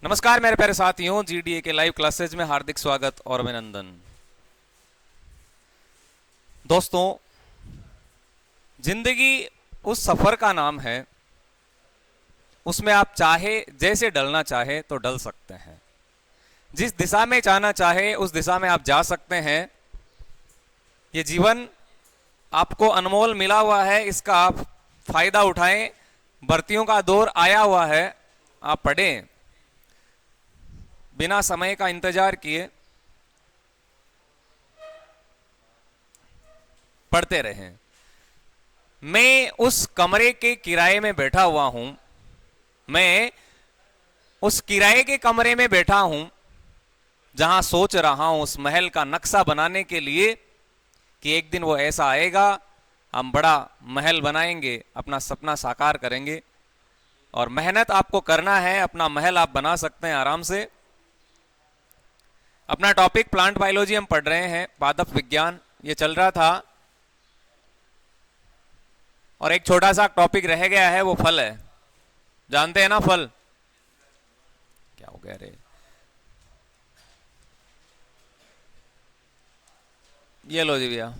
नमस्कार मेरे प्यारे साथियों, जीडीए के लाइव क्लासेज में हार्दिक स्वागत और अभिनंदन। दोस्तों, जिंदगी उस सफर का नाम है, उसमें आप चाहे जैसे ढलना चाहे तो ढल सकते हैं। जिस दिशा में जाना चाहे उस दिशा में आप जा सकते हैं। ये जीवन आपको अनमोल मिला हुआ है, इसका आप फायदा उठाएं। भर्तियों का दौर आया हुआ है, आप पढ़ें, बिना समय का इंतजार किए पढ़ते रहें। मैं उस कमरे के किराए में बैठा हुआ हूं, मैं उस किराए के कमरे में बैठा हूं जहां सोच रहा हूं उस महल का नक्शा बनाने के लिए कि एक दिन वो ऐसा आएगा, हम बड़ा महल बनाएंगे, अपना सपना साकार करेंगे। और मेहनत आपको करना है, अपना महल आप बना सकते हैं आराम से। अपना टॉपिक प्लांट बायोलॉजी हम पढ़ रहे हैं, पादप विज्ञान ये चल रहा था, और एक छोटा सा टॉपिक रह गया है, वो फल है। जानते हैं ना फल क्या हो गया रे? ये लो जी भैया,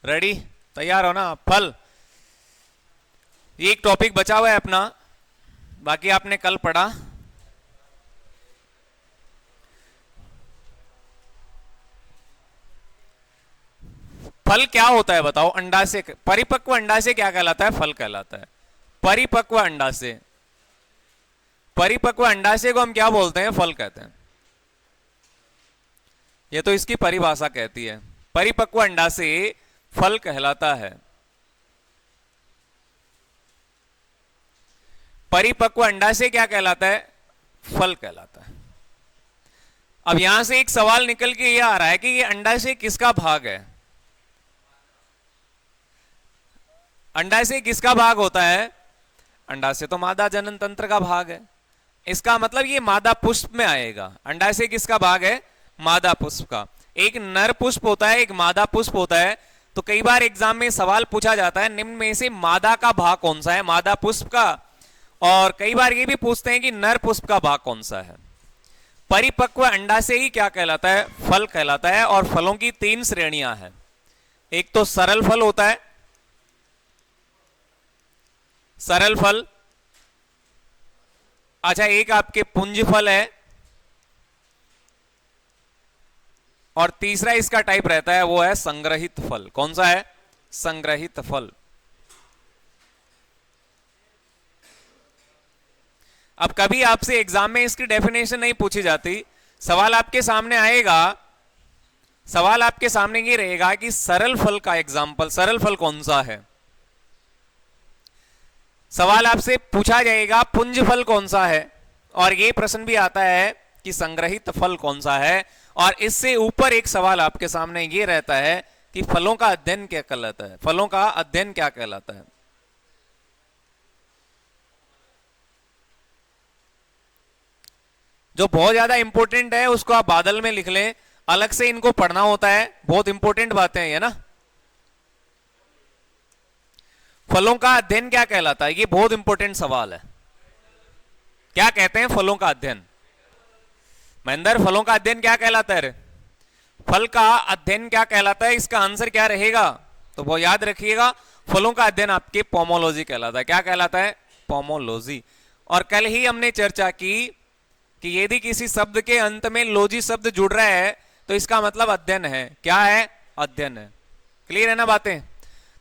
रेडी, तैयार हो ना? फल, ये एक टॉपिक बचा हुआ है अपना, बाकी आपने कल पढ़ा। फल क्या होता है बताओ? अंडा से, परिपक्व अंडा से क्या कहलाता है? फल कहलाता है। परिपक्व अंडा से, परिपक्व अंडा से को हम क्या बोलते हैं? फल कहते हैं। ये तो इसकी परिभाषा कहती है, परिपक्व अंडा से फल कहलाता है। परिपक्व अंडा से क्या कहलाता है? फल कहलाता है। अब यहां से एक सवाल निकल के ये आ रहा है कि ये अंडा से किसका भाग है? अंडा से किसका भाग होता है? अंडा से तो मादा जनन तंत्र का भाग है। इसका मतलब ये मादा पुष्प में आएगा। अंडा से किसका भाग है? मादा पुष्प का। एक नर पुष्प होता है, एक मादा पुष्प होता है। तो कई बार एग्जाम में सवाल पूछा जाता है, निम्न में से मादा का भाग कौन सा है? मादा पुष्प का। और कई बार ये भी पूछते हैं कि नर पुष्प का भाग कौन सा है। परिपक्व अंडा से ही क्या कहलाता है? फल कहलाता है। और फलों की 3 श्रेणियां हैं। एक तो सरल फल होता है, सरल फल। अच्छा, एक आपके पुंज फल है, और तीसरा इसका टाइप रहता है, वो है संग्रहित फल। कौन सा है? संग्रहित फल। अब कभी आपसे एग्जाम में इसकी डेफिनेशन नहीं पूछी जाती, सवाल आपके सामने आएगा, सवाल आपके सामने ये रहेगा कि सरल फल का एग्जाम्पल, सरल फल कौन सा है। सवाल आपसे पूछा जाएगा पुंज फल कौन सा है, और ये प्रश्न भी आता है कि संग्रहित फल कौन सा है। और इससे ऊपर एक सवाल आपके सामने ये रहता है कि फलों का अध्ययन क्या कहलाता है? फलों का अध्ययन क्या कहलाता है? जो बहुत ज्यादा इंपॉर्टेंट है उसको आप बादल में लिख लें, अलग से इनको पढ़ना होता है, बहुत इंपॉर्टेंट बातें हैं ये ना। फलों का अध्ययन क्या कहलाता है? ये बहुत इंपॉर्टेंट सवाल है। क्या कहते हैं फलों का अध्ययन? महेंद्र, फलों का अध्ययन क्या कहलाता है रे? फल का अध्ययन क्या कहलाता है? इसका आंसर क्या रहेगा? तो वो याद रखिएगा, फलों का अध्ययन आपके पोमोलॉजी कहलाता है। क्या कहलाता है? पोमोलॉजी। और कल ही हमने चर्चा की कि यदि किसी शब्द के अंत में लॉजी शब्द जुड़ रहा है तो इसका मतलब अध्ययन है। क्या है? अध्ययन है। क्लियर है ना बातें?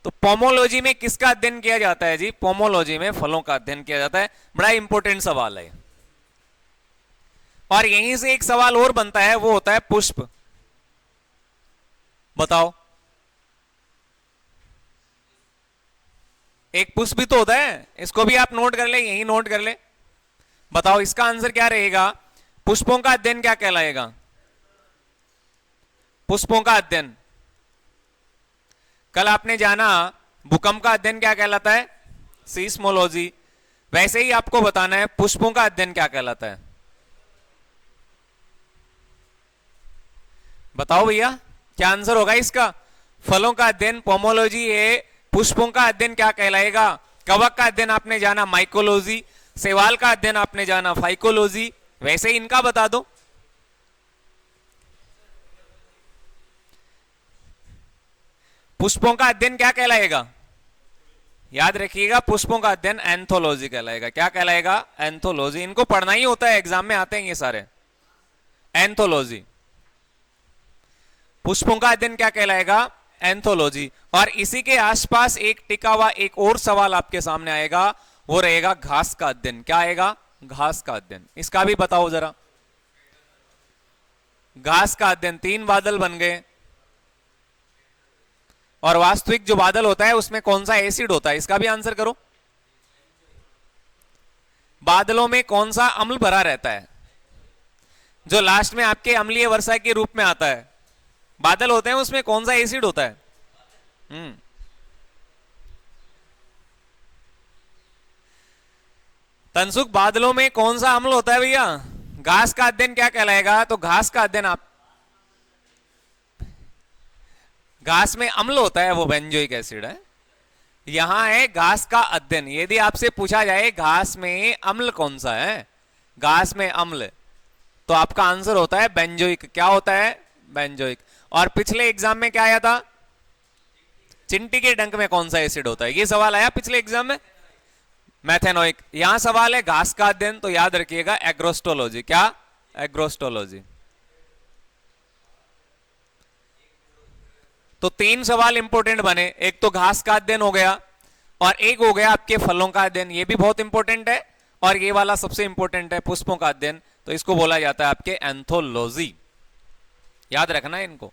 तो पोमोलॉजी में किसका अध्ययन किया जाता है जी? पोमोलॉजी में फलों का अध्ययन किया जाता है। बड़ा इंपॉर्टेंट सवाल है। और यहीं से एक सवाल और बनता है, वो होता है पुष्प। बताओ, एक पुष्प भी तो होता है, इसको भी आप नोट कर ले, यही नोट कर ले। बताओ इसका आंसर क्या रहेगा? पुष्पों का अध्ययन क्या कहलाएगा? पुष्पों का अध्ययन। कल आपने जाना भूकंप का अध्ययन क्या कहलाता है? सीस्मोलॉजी। वैसे ही आपको बताना है पुष्पों का अध्ययन क्या कहलाता है। बताओ भैया, क्या आंसर होगा इसका? फलों का अध्ययन पोमोलॉजी है, पुष्पों का अध्ययन क्या कहलाएगा? कवक का अध्ययन आपने जाना माइकोलॉजी, शैवाल का अध्ययन आपने जाना फाइकोलॉजी, वैसे इनका बता दो। पुष्पों का अध्ययन क्या कहलाएगा? याद रखिएगा, पुष्पों का अध्ययन एंथोलॉजी कहलाएगा। क्या कहलाएगा? एंथोलॉजी। इनको पढ़ना ही होता है, एग्जाम में आते हैं ये सारे। एंथोलॉजी, पुष्पों का अध्ययन क्या कहलाएगा? एंथोलॉजी। और इसी के आसपास एक टिका हुआ एक और सवाल आपके सामने आएगा, वो रहेगा घास का अध्ययन। क्या आएगा? घास का अध्ययन। इसका भी बताओ जरा। घास का अध्ययन, 3 बादल बन गए, और वास्तविक जो बादल होता है उसमें कौन सा एसिड होता है? इसका भी आंसर करो। बादलों में कौन सा अम्ल भरा रहता है जो लास्ट में आपके अम्लीय वर्षा के रूप में आता है? बादल होते हैं, उसमें कौन सा एसिड होता है? तनसुख, बादलों में कौन सा अम्ल होता है भैया? घास का अध्ययन क्या कहलाएगा? तो घास का अध्ययन, आप घास में अम्ल होता है, वो बेंजोइक एसिड है। यहां है घास का अध्ययन। यदि आपसे पूछा जाए घास में अम्ल कौन सा है, घास में अम्ल, तो आपका आंसर होता है बेंजोइक। क्या होता है? बेंजोइक। और पिछले एग्जाम में क्या आया था? चिंटी के डंक में कौन सा एसिड होता है? ये सवाल आया पिछले एग्जाम में, मैथेनोइक। यहां सवाल है घास का अध्ययन, तो याद रखिएगा एग्रोस्टोलॉजी। क्या? एग्रोस्टोलॉजी। तो 3 सवाल इंपॉर्टेंट बने। एक तो घास का अध्ययन हो गया, और एक हो गया आपके फलों का अध्ययन, ये भी बहुत इंपॉर्टेंट है, और ये वाला सबसे इंपॉर्टेंट है, पुष्पों का अध्ययन। तो इसको बोला जाता है आपके एंथोलॉजी। याद रखना है इनको।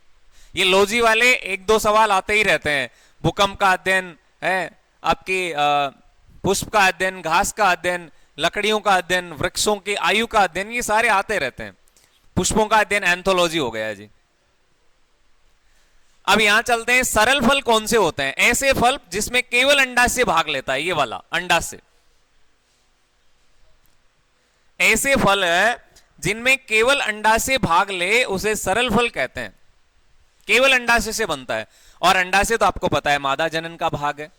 ये लॉजी वाले 1-2 सवाल आते ही रहते हैं। भूकंप का अध्ययन है, आपकी पुष्प का अध्ययन, घास का अध्ययन, लकड़ियों का अध्ययन, वृक्षों की आयु का अध्ययन, ये सारे आते रहते हैं। पुष्पों का अध्ययन एंथोलॉजी हो गया जी। अब यहां चलते हैं, सरल फल कौन से होते हैं? ऐसे फल जिसमें केवल अंडाशय भाग लेता है, ये वाला अंडाशय। ऐसे फल है जिनमें केवल अंडाशय भाग ले, उसे सरल फल कहते हैं। केवल अंडाशय से बनता है, और अंडाशय तो आपको पता है मादा जनन का भाग है,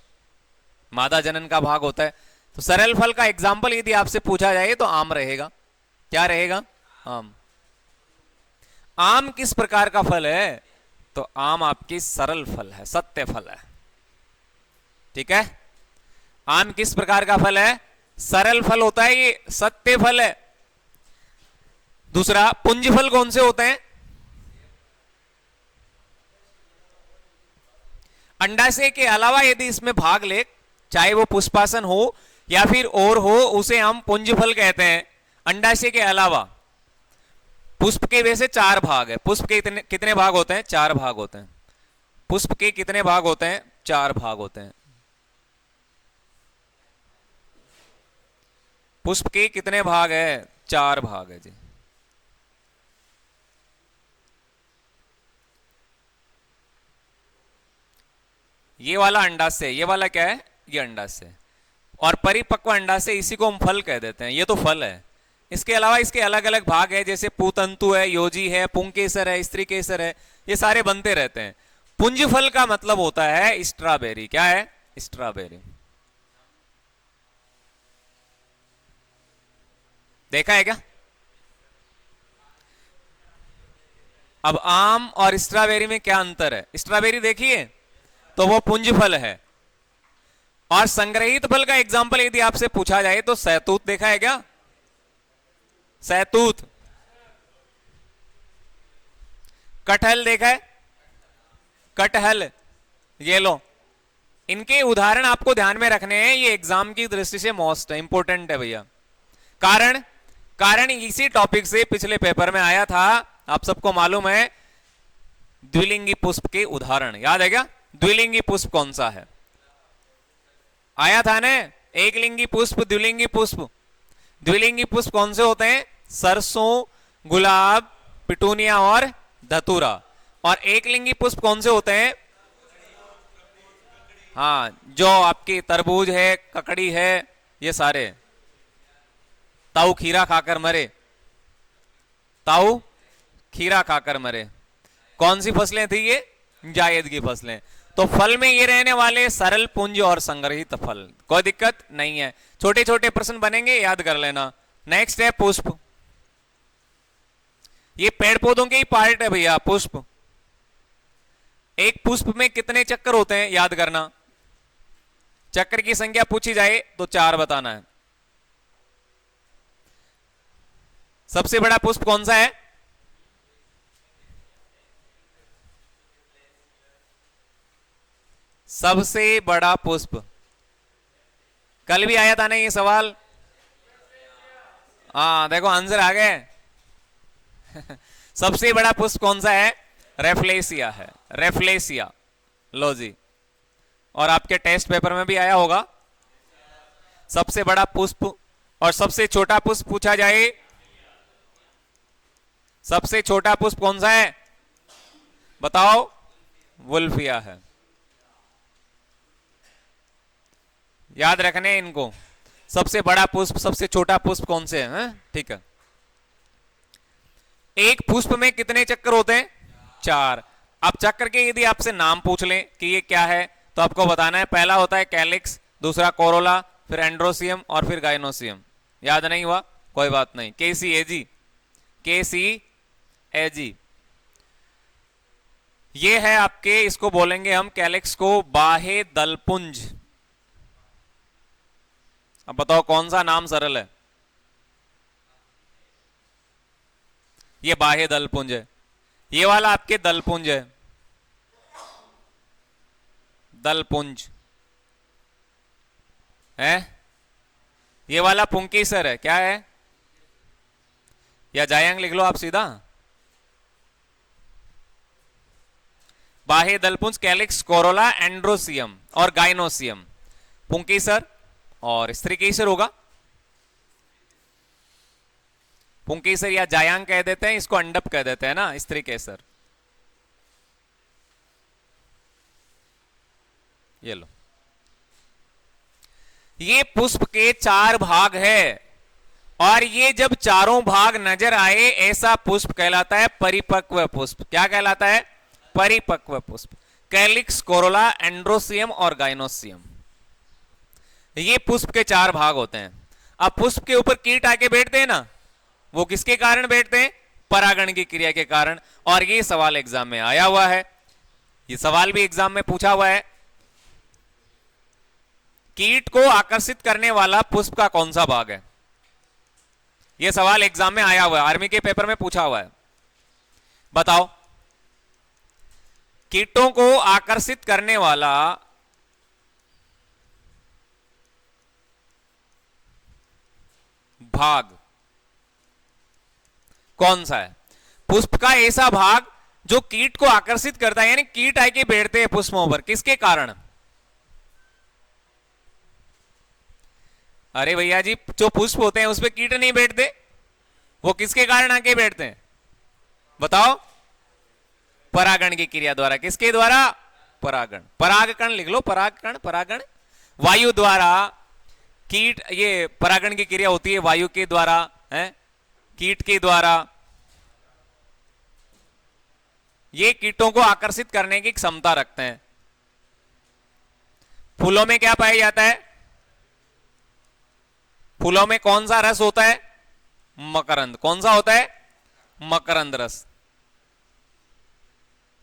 मादा जनन का भाग होता है। तो सरल फल का एग्जाम्पल यदि आपसे पूछा जाए तो आम रहेगा। क्या रहेगा? आम। आम किस प्रकार का फल है? तो आम आपकी सरल फल है, सत्य फल है। ठीक है, आम किस प्रकार का फल है? सरल फल होता है, ये सत्य फल है। दूसरा, पुंज फल कौन से होते हैं? अंडाशय के अलावा यदि इसमें भाग ले, चाहे वो पुष्पासन हो या फिर और हो, उसे हम पुंज फल कहते हैं। अंडाशय के अलावा पुष्प के वैसे 4 भाग है। पुष्प के कितने भाग होते हैं? 4 भाग होते हैं। पुष्प के कितने भाग होते हैं? 4 भाग होते हैं। पुष्प के कितने भाग है? 4 भाग है जी। ये वाला अंडाशय, ये वाला क्या है? ये अंडाशय। और परिपक्व अंडाशय, इसी को हम फल कह देते हैं। ये तो फल है। इसके अलावा इसके अलग अलग भाग है, जैसे पूतंतु है, योजी है, पुंकेसर है, स्त्री केसर है, ये सारे बनते रहते हैं। पुंज फल का मतलब होता है स्ट्रॉबेरी। क्या है? स्ट्रॉबेरी। देखा है क्या? अब आम और स्ट्रॉबेरी में क्या अंतर है? स्ट्रॉबेरी देखिए तो वो पुंज फल है, और संग्रहित फल का एग्जाम्पल यदि आपसे पूछा जाए तो सहतूत देखा है क्या? सहतूत। कटहल देखा है? कटहल। ये लो, इनके उदाहरण आपको ध्यान में रखने हैं, ये एग्जाम की दृष्टि से मोस्ट इंपोर्टेंट है भैया। कारण इसी टॉपिक से पिछले पेपर में आया था, आप सबको मालूम है। द्विलिंगी पुष्प के उदाहरण याद है क्या? द्विलिंगी पुष्प कौन सा है? आया था ना, एक लिंगी पुष्प, द्विलिंगी पुष्प। द्विलिंगी पुष्प कौन से होते हैं? सरसों, गुलाब, पिटूनिया और धतूरा। और एक लिंगी पुष्प कौन से होते हैं? हाँ, जो आपकी तरबूज है, ककड़ी है, ये सारे। ताऊ खीरा खाकर मरे, ताऊ खीरा खाकर मरे। कौन सी फसलें थी ये? जायद की फसलें। तो फल में ये रहने वाले सरल, पुंज और संग्रहित फल, कोई दिक्कत नहीं है। छोटे छोटे प्रश्न बनेंगे, याद कर लेना। नेक्स्ट है पुष्प। ये पेड़ पौधों के ही पार्ट है भैया, पुष्प। एक पुष्प में कितने चक्कर होते हैं याद करना, चक्कर की संख्या पूछी जाए तो 4 बताना है। सबसे बड़ा पुष्प कौन सा है? सबसे बड़ा पुष्प, कल भी आया था ना ये सवाल। हाँ देखो आंसर आ गए। सबसे बड़ा पुष्प कौन सा है? रेफ्लेसिया है, रेफ्लेसिया। लो जी, और आपके टेस्ट पेपर में भी आया होगा सबसे बड़ा पुष्प। और सबसे छोटा पुष्प पूछा जाए, सबसे छोटा पुष्प कौन सा है बताओ? वुल्फिया है। याद रखने इनको, सबसे बड़ा पुष्प सबसे छोटा पुष्प कौन से हैं? ठीक है। एक पुष्प में कितने चक्कर होते हैं? 4। अब चक्कर के यदि आपसे नाम पूछ लें कि ये क्या है तो आपको बताना है, पहला होता है कैलिक्स, दूसरा कोरोला, फिर एंड्रोसियम और फिर गाइनोसियम। याद नहीं हुआ? कोई बात नहीं, KCAG, KCAG ये है आपके, इसको बोलेंगे हम कैलिक्स को बाह्य दलपुंज। अब बताओ कौन सा नाम सरल है? ये बाह्य दलपुंज है, ये वाला आपके दलपुंज है, दलपुंज है। ये वाला पुंकेसर है, क्या है? या जायंग लिख लो आप सीधा। बाह्य दलपुंज, कैलिक्स, कोरोला, एंड्रोसियम और गाइनोसियम। पुंकेसर और स्त्रीकेसर होगा। पुंकेसर या जायांग कह देते हैं, इसको अंडप कह देते हैं ना, स्त्रीकेसर। ये लो, ये पुष्प के 4 भाग है और ये जब चारों भाग नजर आए ऐसा पुष्प कहलाता है परिपक्व पुष्प। क्या कहलाता है? परिपक्व पुष्प। कैलिक्स, कोरोला, एंड्रोसियम और गाइनोसियम, ये पुष्प के 4 भाग होते हैं। अब पुष्प के ऊपर कीट आके बैठते हैं ना, वो किसके कारण बैठते हैं? परागण की क्रिया के कारण। और ये सवाल एग्जाम में आया हुआ है, ये सवाल भी एग्जाम में पूछा हुआ है, कीट को आकर्षित करने वाला पुष्प का कौन सा भाग है? ये सवाल एग्जाम में आया हुआ है, आर्मी के पेपर में पूछा हुआ है। बताओ, कीटों को आकर्षित करने वाला भाग कौन सा है? पुष्प का ऐसा भाग जो कीट को आकर्षित करता है, यानी कीट आके बैठते हैं पुष्पों पर, किसके कारण? अरे भैया जी, जो पुष्प होते हैं उस पे कीट नहीं बैठते, वो किसके कारण आके बैठते हैं बताओ? परागण की क्रिया द्वारा। किसके द्वारा? परागण। परागकण लिख लो, परागकण, परागण। वायु द्वारा कीट, ये परागण की क्रिया होती है वायु के द्वारा, है कीट के द्वारा। ये कीटों को आकर्षित करने की क्षमता रखते हैं। फूलों में क्या पाया जाता है? फूलों में कौन सा रस होता है? मकरंद। कौन सा होता है? मकरंद रस।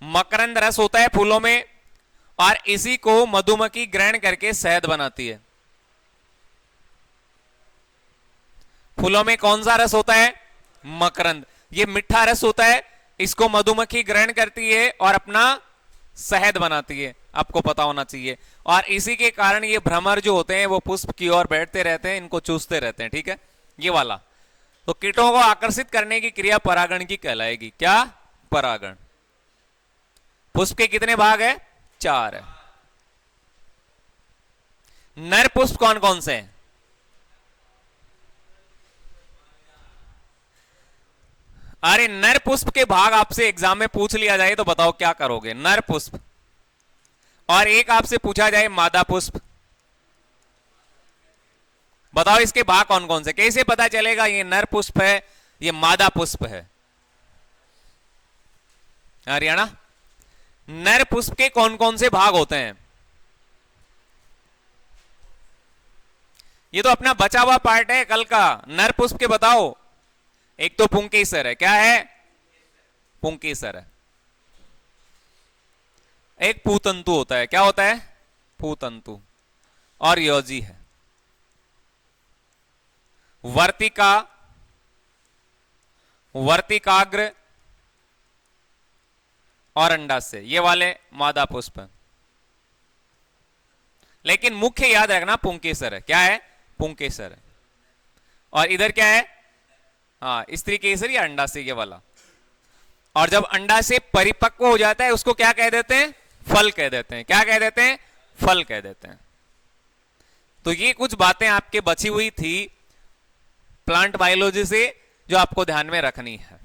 मकरंद रस होता है फूलों में, और इसी को मधुमक्खी ग्रहण करके शहद बनाती है। फूलों में कौन सा रस होता है? मकरंद। ये मीठा रस होता है, इसको मधुमक्खी ग्रहण करती है और अपना शहद बनाती है, आपको पता होना चाहिए। और इसी के कारण ये भ्रमर जो होते हैं वो पुष्प की ओर बैठते रहते हैं, इनको चूसते रहते हैं। ठीक है, ये वाला। तो कीटों को आकर्षित करने की क्रिया परागण की कहलाएगी। क्या? परागण। पुष्प के कितने भाग है? 4 है। नर पुष्प कौन कौन से हैं? अरे नर पुष्प के भाग आपसे एग्जाम में पूछ लिया जाए तो बताओ क्या करोगे? नर पुष्प। और एक आपसे पूछा जाए मादा पुष्प, बताओ इसके भाग कौन कौन से? कैसे पता चलेगा ये नर पुष्प है, ये मादा पुष्प है? हरियाणा, नर पुष्प के कौन कौन से भाग होते हैं? ये तो अपना बचा हुआ पार्ट है कल का। नर पुष्प के बताओ। एक तो पुंकेसर है, क्या है? पुंकेसर है। एक पूतंतु होता है, क्या होता है? पूतंतु। और योजी है। वर्तिका, वर्तिकाग्र और अंडाशय, ये वाले मादा पुष्प। लेकिन मुख्य याद रखना पुंकेसर है। क्या है? पुंकेसर है। और इधर क्या है? हाँ, स्त्री केसर या अंडाशय, ये वाला। और जब अंडाशय परिपक्व हो जाता है उसको क्या कह देते हैं? फल कह देते हैं। क्या कह देते हैं? फल कह देते हैं। तो ये कुछ बातें आपके बची हुई थी प्लांट बायोलॉजी से जो आपको ध्यान में रखनी है।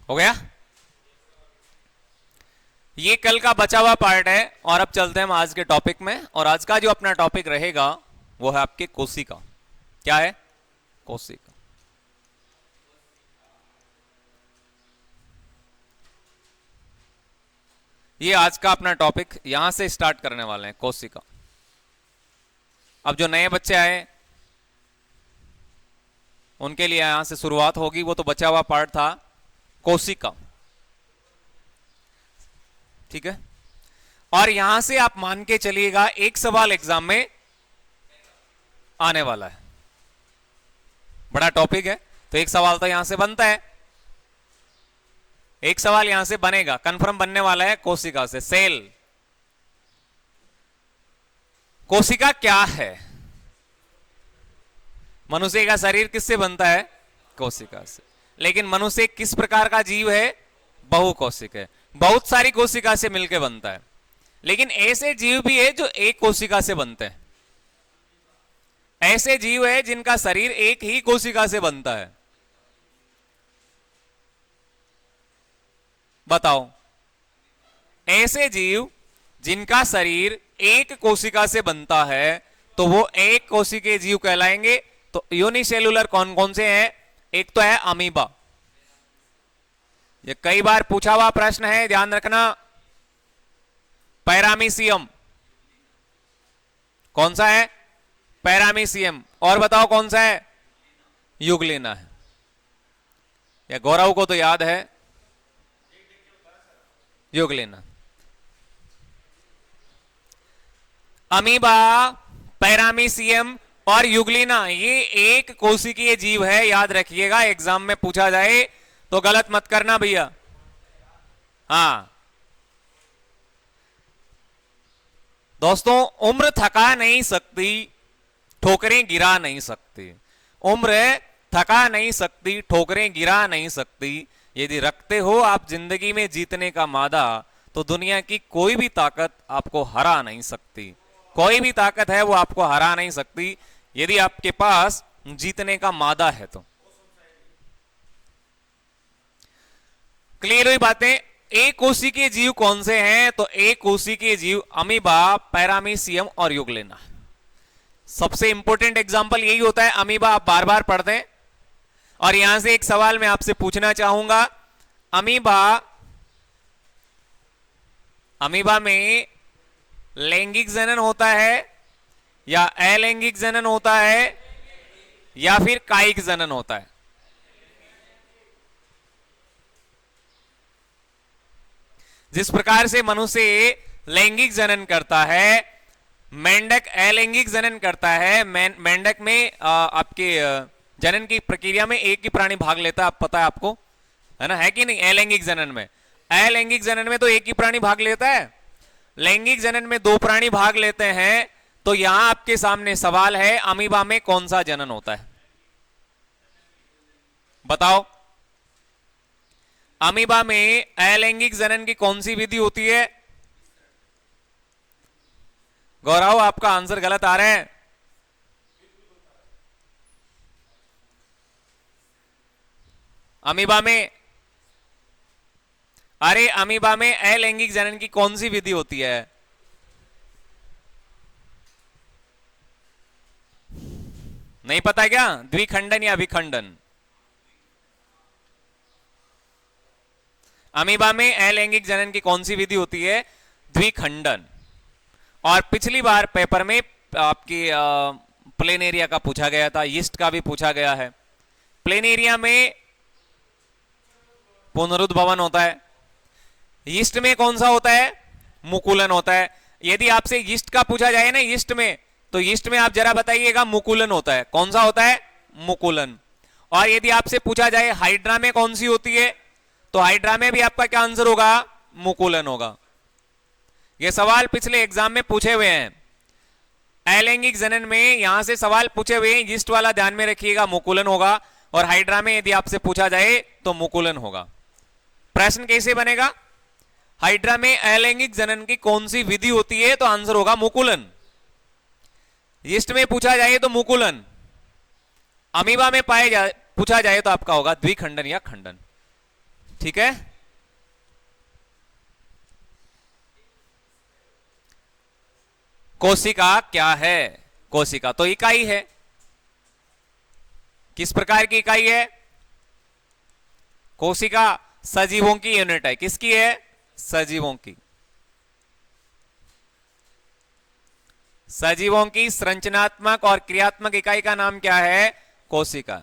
हो गया? ये कल का बचा हुआ पार्ट है। और अब चलते हैं हम आज के टॉपिक में। और आज का जो अपना टॉपिक रहेगा वो है आपके कोशिका। क्या है? कोशिका। ये आज का अपना टॉपिक, यहां से स्टार्ट करने वाले हैं, कोशिका। अब जो नए बच्चे आए उनके लिए यहां से शुरुआत होगी। वो तो बचा हुआ पार्ट था कोशिका। ठीक है? और यहां से आप मान के चलिएगा एक सवाल एग्जाम में आने वाला है। बड़ा टॉपिक है तो एक सवाल तो यहां से बनता है। एक सवाल यहां से बनेगा, कंफर्म बनने वाला है कोशिका से। सेल, कोशिका क्या है? मनुष्य का शरीर किससे बनता है? कोशिका से। लेकिन मनुष्य किस प्रकार का जीव है? बहुकोशिक है। बहुत सारी कोशिका से मिलकर बनता है। लेकिन ऐसे जीव भी है जो एक कोशिका से बनते हैं। ऐसे जीव है जिनका शरीर एक ही कोशिका से बनता है। बताओ, ऐसे जीव जिनका शरीर एक कोशिका से बनता है तो वो एक कोशिकीय जीव कहलाएंगे। तो यूनिसेलुलर कौन कौन से हैं? एक तो है अमीबा। ये कई बार पूछा हुआ प्रश्न है, ध्यान रखना। पैरामीशियम, कौन सा है? पैरामीशियम। और बताओ कौन सा है? युगलिना है। या गौरव को तो याद है, युगलिना। अमीबा, पैरामीशियम और युगलिना, ये एक कोशिकीय जीव है। याद रखिएगा, एग्जाम में पूछा जाए तो गलत मत करना भैया। हाँ दोस्तों, उम्र थका नहीं सकती, ठोकरें गिरा नहीं सकती। उम्र थका नहीं सकती, ठोकरें गिरा नहीं सकती। यदि रखते हो आप जिंदगी में जीतने का मादा तो दुनिया की कोई भी ताकत आपको हरा नहीं सकती। कोई भी ताकत है वो आपको हरा नहीं सकती यदि आपके पास जीतने का मादा है तो। क्लियर हुई बातें? एक कोशिकीय जीव कौन से हैं? तो एक कोशिकीय जीव अमीबा, पैरामीशियम और युगलिना। सबसे इंपॉर्टेंट एग्जांपल यही होता है। अमीबा आप बार बार पढ़ते हैं। और यहां से एक सवाल मैं आपसे पूछना चाहूंगा। अमीबा में लैंगिक जनन होता है या अलैंगिक जनन होता है या फिर कायिक जनन होता है? जिस प्रकार से मनुष्य लैंगिक जनन करता है, मेंढक अलैंगिक जनन करता है। मेंढक में आपके जनन की प्रक्रिया में एक ही प्राणी भाग लेता है, आप पता है आपको, है ना? है कि नहीं? अलैंगिक जनन में, अलैंगिक जनन में तो एक ही प्राणी भाग लेता है। लैंगिक जनन में दो प्राणी भाग लेते हैं। तो यहां आपके सामने सवाल है, अमीबा में कौन सा जनन होता है? बताओ, अमीबा में अलैंगिक जनन की कौन सी विधि होती है? गौरव, आपका आंसर गलत आ रहा है। अमीबा में अरे अमीबा में अलैंगिक जनन की कौन सी विधि होती है? नहीं पता क्या? द्विखंडन या विखंडन? अमीबा में अलैंगिक जनन की कौन सी विधि होती है? द्विखंडन। और पिछली बार पेपर में आपकी प्लेनेरिया का पूछा गया था, यीस्ट का भी पूछा गया है। प्लेनेरिया में पुनरुद्भवन होता है, यीस्ट में कौन सा होता है? मुकुलन होता है। यदि आपसे यीस्ट का पूछा जाए ना, यीस्ट में, तो यीस्ट में आप जरा बताइएगा मुकुलन होता है। कौन सा होता है? मुकुलन। और यदि आपसे पूछा जाए हाइड्रा में कौन सी होती है, तो हाइड्रा में भी आपका क्या आंसर होगा? मुकुलन होगा। यह सवाल पिछले एग्जाम में पूछे हुए हैं। अलैंगिक जनन में यहां से सवाल पूछे हुए हैं, यीस्ट वाला ध्यान में रखिएगा, मुकुलन होगा। और हाइड्रा में यदि आपसे पूछा जाए तो मुकुलन होगा। प्रश्न कैसे बनेगा? हाइड्रा में अलैंगिक जनन की कौन सी विधि होती है, तो आंसर होगा मुकुलन। यीस्ट में पूछा जाए तो मुकुलन, अमीबा में पूछा जाए तो आपका होगा द्विखंडन या खंडन। ठीक है। कोशिका क्या है? कोशिका तो इकाई है। किस प्रकार की इकाई है? कोशिका सजीवों की यूनिट है। किसकी है? सजीवों की। सजीवों की संरचनात्मक और क्रियात्मक इकाई का नाम क्या है? कोशिका।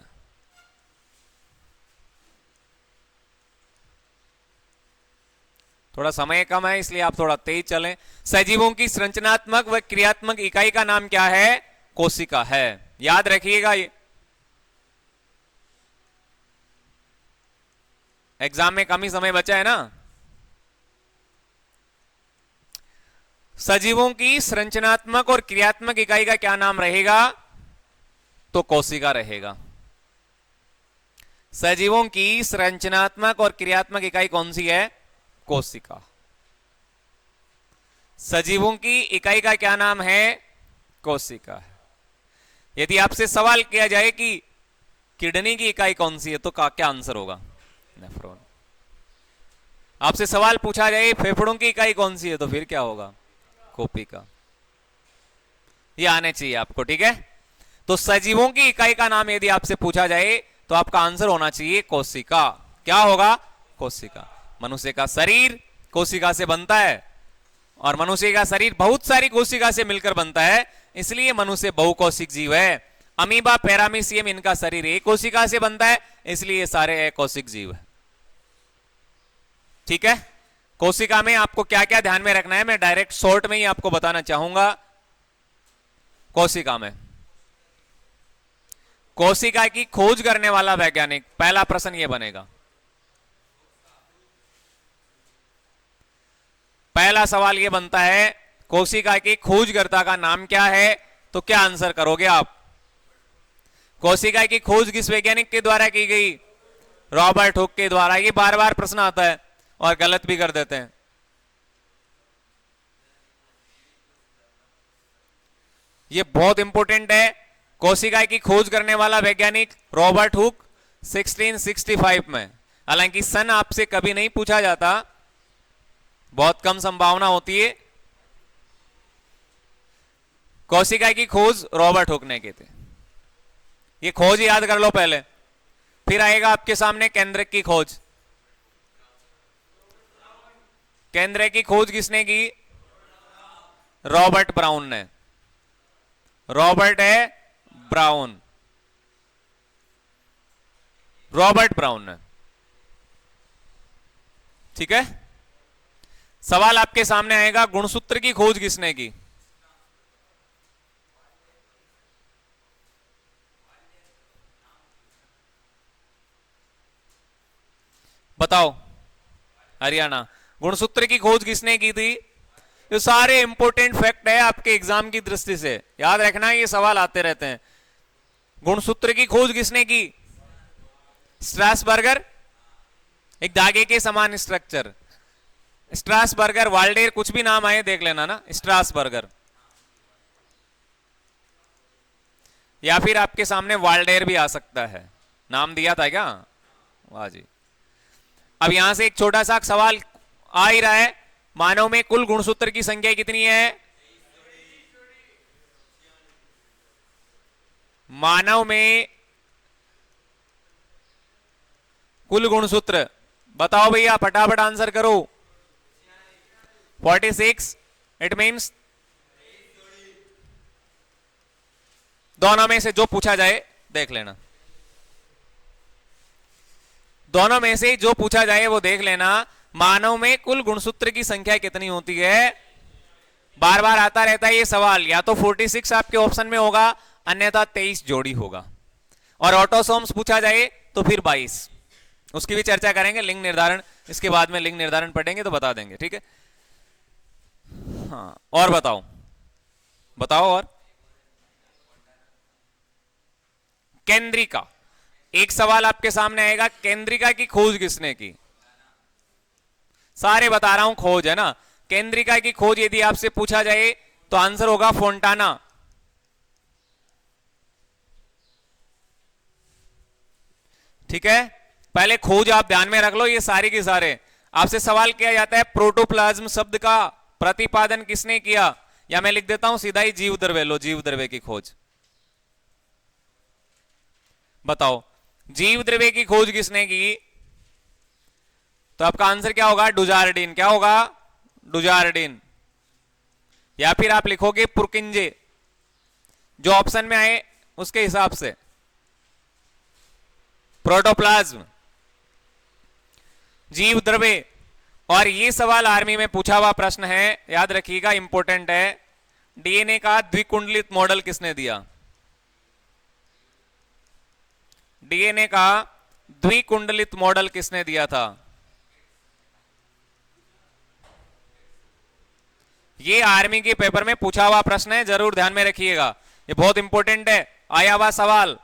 थोड़ा समय कम है इसलिए आप थोड़ा तेज चलें। सजीवों की संरचनात्मक व क्रियात्मक इकाई का नाम क्या है? कोशिका है। याद रखिएगा, ये एग्जाम में कम ही समय बचा है ना। सजीवों की संरचनात्मक और क्रियात्मक इकाई का क्या नाम रहेगा? तो कोशिका रहेगा। सजीवों की संरचनात्मक और क्रियात्मक इकाई कौन सी है? कोशिका। सजीवों की इकाई का क्या नाम है? कोशिका है। यदि आपसे सवाल किया जाए कि किडनी की इकाई कौन सी है, तो क्या आंसर होगा? नेफ्रॉन। आपसे सवाल पूछा जाए फेफड़ों की इकाई कौन सी है, तो फिर क्या होगा? कोशिका। ये आने चाहिए आपको। ठीक है। तो सजीवों की इकाई का नाम यदि आपसे पूछा जाए तो आपका आंसर होना चाहिए कोशिका। क्या होगा? कोशिका। मनुष्य का शरीर कोशिका से बनता है, और मनुष्य का शरीर बहुत सारी कोशिका से मिलकर बनता है, इसलिए मनुष्य बहुकोशिक जीव है। अमीबा, पैरामीशियम, इनका शरीर एक कोशिका से बनता है, इसलिए सारे अकोशिक जीव है। ठीक है। कोशिका में आपको क्या क्या ध्यान में रखना है, मैं डायरेक्ट शॉर्ट में ही आपको बताना चाहूंगा। कोशिका में, कोशिका की खोज करने वाला वैज्ञानिक, पहला प्रश्न यह बनेगा। पहला सवाल यह बनता है, कोशिका की खोजकर्ता का नाम क्या है? तो क्या आंसर करोगे आप? कोशिका की खोज किस वैज्ञानिक के द्वारा की गई? रॉबर्ट हुक के द्वारा। ये बार बार प्रश्न आता है और गलत भी कर देते हैं। ये बहुत इंपॉर्टेंट है। कोशिका की खोज करने वाला वैज्ञानिक रॉबर्ट हुक 1665 में। हालांकि सन आपसे कभी नहीं पूछा जाता, बहुत कम संभावना होती है। कोशिका की खोज रॉबर्ट हुक ने की थी। ये खोज याद कर लो पहले, फिर आएगा आपके सामने केंद्रक की खोज। केंद्रक की खोज किसने की? रॉबर्ट ब्राउन ने। रॉबर्ट है ब्राउन, रॉबर्ट ब्राउन ने। ठीक है। सवाल आपके सामने आएगा, गुणसूत्र की खोज किसने की? बताओ। हरियाणा। गुणसूत्र की खोज किसने की थी? ये सारे इंपॉर्टेंट फैक्ट है आपके एग्जाम की दृष्टि से, याद रखना, ये सवाल आते रहते हैं। गुणसूत्र की खोज किसने की? स्ट्रासबर्गर, एक धागे के समान स्ट्रक्चर। स्ट्रासबर्गर, वाल्डेर, कुछ भी नाम आए देख लेना ना, स्ट्रासबर्गर। या फिर आपके सामने वाल्डेर भी आ सकता है, नाम दिया था क्या? वाह जी। अब यहां से एक छोटा सा सवाल आ ही रहा है, मानव में कुल गुणसूत्र की संख्या कितनी है? मानव में कुल गुणसूत्र बताओ भैया, फटाफट आंसर करो। 46। इट मीन्स दोनों में से जो पूछा जाए देख लेना, दोनों में से जो पूछा जाए वो देख लेना। मानव में कुल गुणसूत्र की संख्या कितनी होती है? बार बार आता रहता है ये सवाल, या तो 46 आपके ऑप्शन में होगा, अन्यथा 23 जोड़ी होगा। और ऑटोसोम्स पूछा जाए तो फिर 22, उसकी भी चर्चा करेंगे। लिंग निर्धारण इसके बाद में लिंग निर्धारण पढ़ेंगे तो बता देंगे, ठीक है। हाँ, और बताओ बताओ। और केंद्रिका, एक सवाल आपके सामने आएगा, केंद्रिका की खोज किसने की? सारे बता रहा हूं खोज है ना। केंद्रिका की खोज यदि आपसे पूछा जाए तो आंसर होगा फोंटाना। ठीक है, पहले खोज आप ध्यान में रख लो, ये सारे के सारे आपसे सवाल किया जाता है प्रोटोप्लाज्म शब्द का प्रतिपादन किसने किया, या मैं लिख देता हूं सीधा ही जीव द्रव्य। लो, जीव द्रव्य की खोज बताओ, जीव द्रव्य की खोज किसने की? तो आपका आंसर क्या होगा? डुजार्डिन। क्या होगा? डुजार्डिन। या फिर आप लिखोगे पुरकिंजे, जो ऑप्शन में आए उसके हिसाब से। प्रोटोप्लाज्म, जीव द्रव्य। और ये सवाल आर्मी में पूछा हुआ प्रश्न है, याद रखिएगा, इंपॉर्टेंट है। डीएनए का द्विकुंडलित मॉडल किसने दिया? डीएनए का द्विकुंडलित मॉडल किसने दिया था? ये आर्मी के पेपर में पूछा हुआ प्रश्न है, जरूर ध्यान में रखिएगा, ये बहुत इंपॉर्टेंट है, आया हुआ सवाल।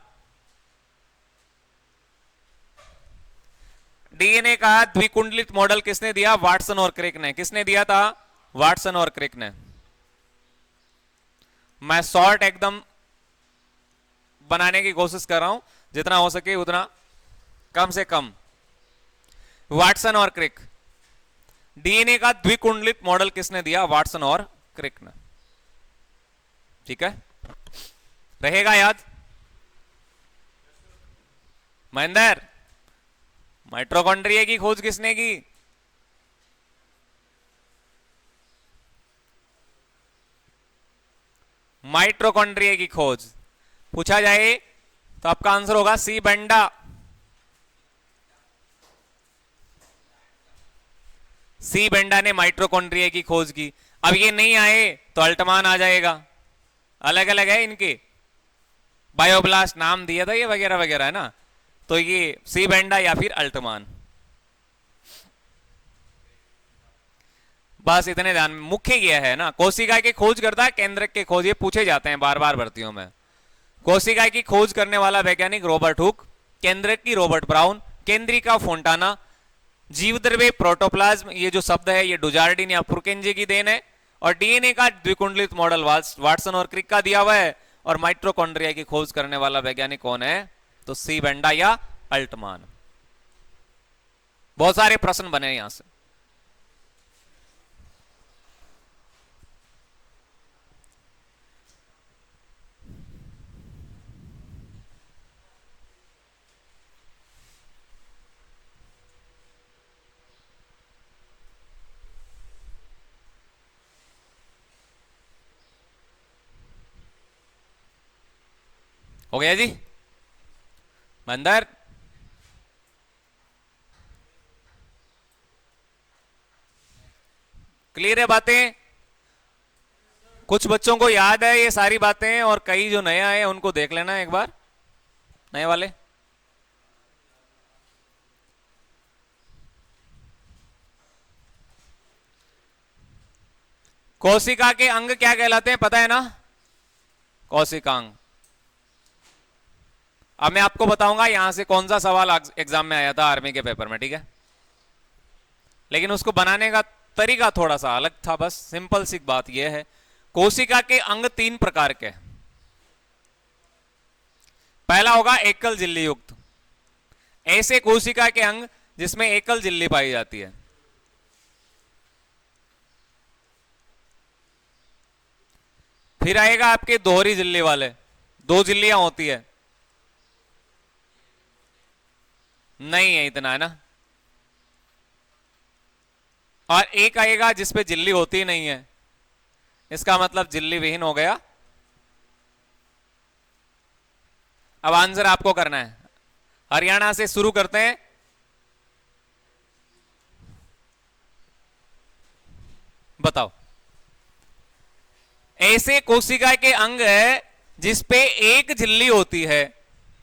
डीएनए का द्विकुंडलित मॉडल किसने दिया? वाटसन और क्रिक ने। किसने दिया था? वाटसन और क्रिक ने। मैं शॉर्ट एकदम बनाने की कोशिश कर रहा हूं, जितना हो सके उतना कम से कम। वाटसन और क्रिक, डीएनए का द्विकुंडलित मॉडल किसने दिया? वाटसन और क्रिक ने। ठीक है, रहेगा याद। महेंद्र, माइटोकॉन्ड्रिया की खोज किसने की? माइटोकॉन्ड्रिया की खोज पूछा जाए तो आपका आंसर होगा सी बेंडा। सी बेंडा ने माइटोकॉन्ड्रिया की खोज की। अब ये नहीं आए तो अल्टमान आ जाएगा, अलग अलग है इनके, बायोब्लास्ट नाम दिया था ये वगैरह वगैरह है ना। तो ये सी बेंडा या फिर अल्टमान, बस इतने ध्यान में। मुख्य ये है ना, कोशिका की खोज करता है, केंद्रक के खोज, ये पूछे जाते हैं बार बार भर्तियों में। कोशिका की खोज करने वाला वैज्ञानिक रॉबर्ट हुक, केंद्रक की रॉबर्ट ब्राउन, केंद्रिका फोंटाना, जीवद्रव्य प्रोटोप्लाज्म, ये जो शब्द है ये डुजार्डिन या पुरकेंजे की देन है। और डीएनए का द्विकुंडलित मॉडल वाटसन और क्रिक का दिया हुआ है। और माइटोकॉन्ड्रिया की खोज करने वाला वैज्ञानिक कौन है? तो सी बेंडा या अल्टमान। बहुत सारे प्रश्न बने यहां से। हो गया जी मंदर? क्लियर है बातें? कुछ बच्चों को याद है ये सारी बातें, और कई जो नए आए उनको देख लेना एक बार, नए वाले। कोशिका के अंग क्या कहलाते हैं पता है ना? कोशिकांग। अब मैं आपको बताऊंगा यहां से कौन सा सवाल एग्जाम में आया था आर्मी के पेपर में, ठीक है। लेकिन उसको बनाने का तरीका थोड़ा सा अलग था, बस सिंपल सी बात यह है। कोशिका के अंग 3 प्रकार के। पहला होगा एकल झिल्ली युक्त, ऐसे कोशिका के अंग जिसमें एकल झिल्ली पाई जाती है। फिर आएगा आपके दोहरी झिल्ली वाले, दो झिल्लियां होती है, नहीं है इतना, है ना। और एक आएगा जिसपे झिल्ली होती नहीं है, इसका मतलब झिल्ली विहीन हो गया। अब आंसर आपको करना है। हरियाणा से शुरू करते हैं। बताओ, ऐसे कोशिका के अंग है जिसपे एक झिल्ली होती है,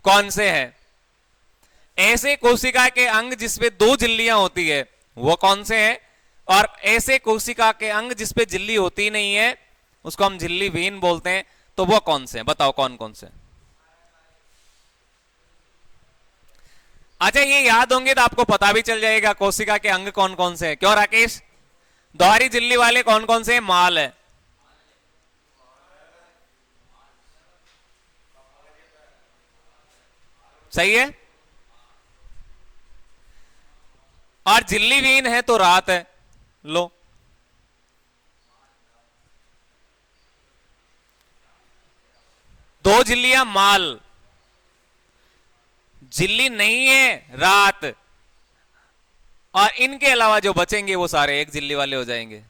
कौन से है? ऐसे कोशिका के अंग जिसपे दो झिल्लियां होती है, वो कौन से हैं? और ऐसे कोशिका के अंग जिसपे झिल्ली होती नहीं है, उसको हम झिल्ली विहीन बोलते हैं, तो वो कौन से हैं? बताओ कौन कौन से। अच्छा, ये याद होंगे तो आपको पता भी चल जाएगा कोशिका के अंग कौन कौन से हैं। क्यों राकेश? दोहरी झिल्ली वाले कौन कौन से हैं? माल है, सही है। और झिल्ली विहीन है तो रात है। लो, दो झिल्लियां माल, झिल्ली नहीं है रात, और इनके अलावा जो बचेंगे वो सारे एक झिल्ली वाले हो जाएंगे,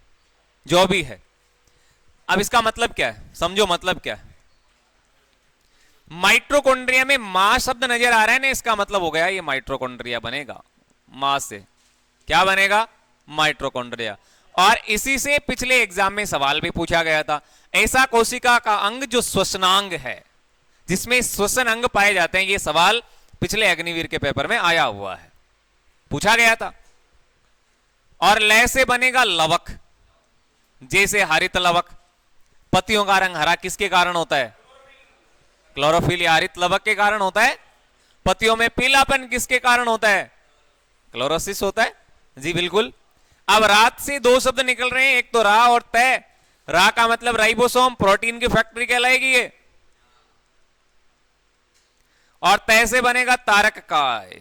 जो भी है। अब इसका मतलब क्या है, समझो मतलब क्या है। माइट्रोकॉन्ड्रिया में मां शब्द नजर आ रहा है ना, इसका मतलब हो गया ये माइट्रोकॉन्ड्रिया बनेगा। मां से क्या बनेगा? माइट्रोकॉन्ड्रिया। और इसी से पिछले एग्जाम में सवाल भी पूछा गया था। ऐसा कोशिका का अंग जो श्वसनांग है, जिसमें श्वसन अंग पाए जाते हैं, ये सवाल पिछले अग्निवीर के पेपर में आया हुआ है, पूछा गया था। और लय से बनेगा लवक, जैसे हरित लवक। पत्तियों का रंग हरा किसके कारण होता है? क्लोरोफिल या हरित लवक के कारण होता है। पत्तियों में पीलापन किसके कारण होता है? क्लोरोसिस होता है। जी बिल्कुल। अब रात से दो शब्द निकल रहे हैं, एक तो रा और तय। रा का मतलब राइबोसोम, प्रोटीन की फैक्ट्री कहलाएगी ये। और तय से बनेगा तारक काय,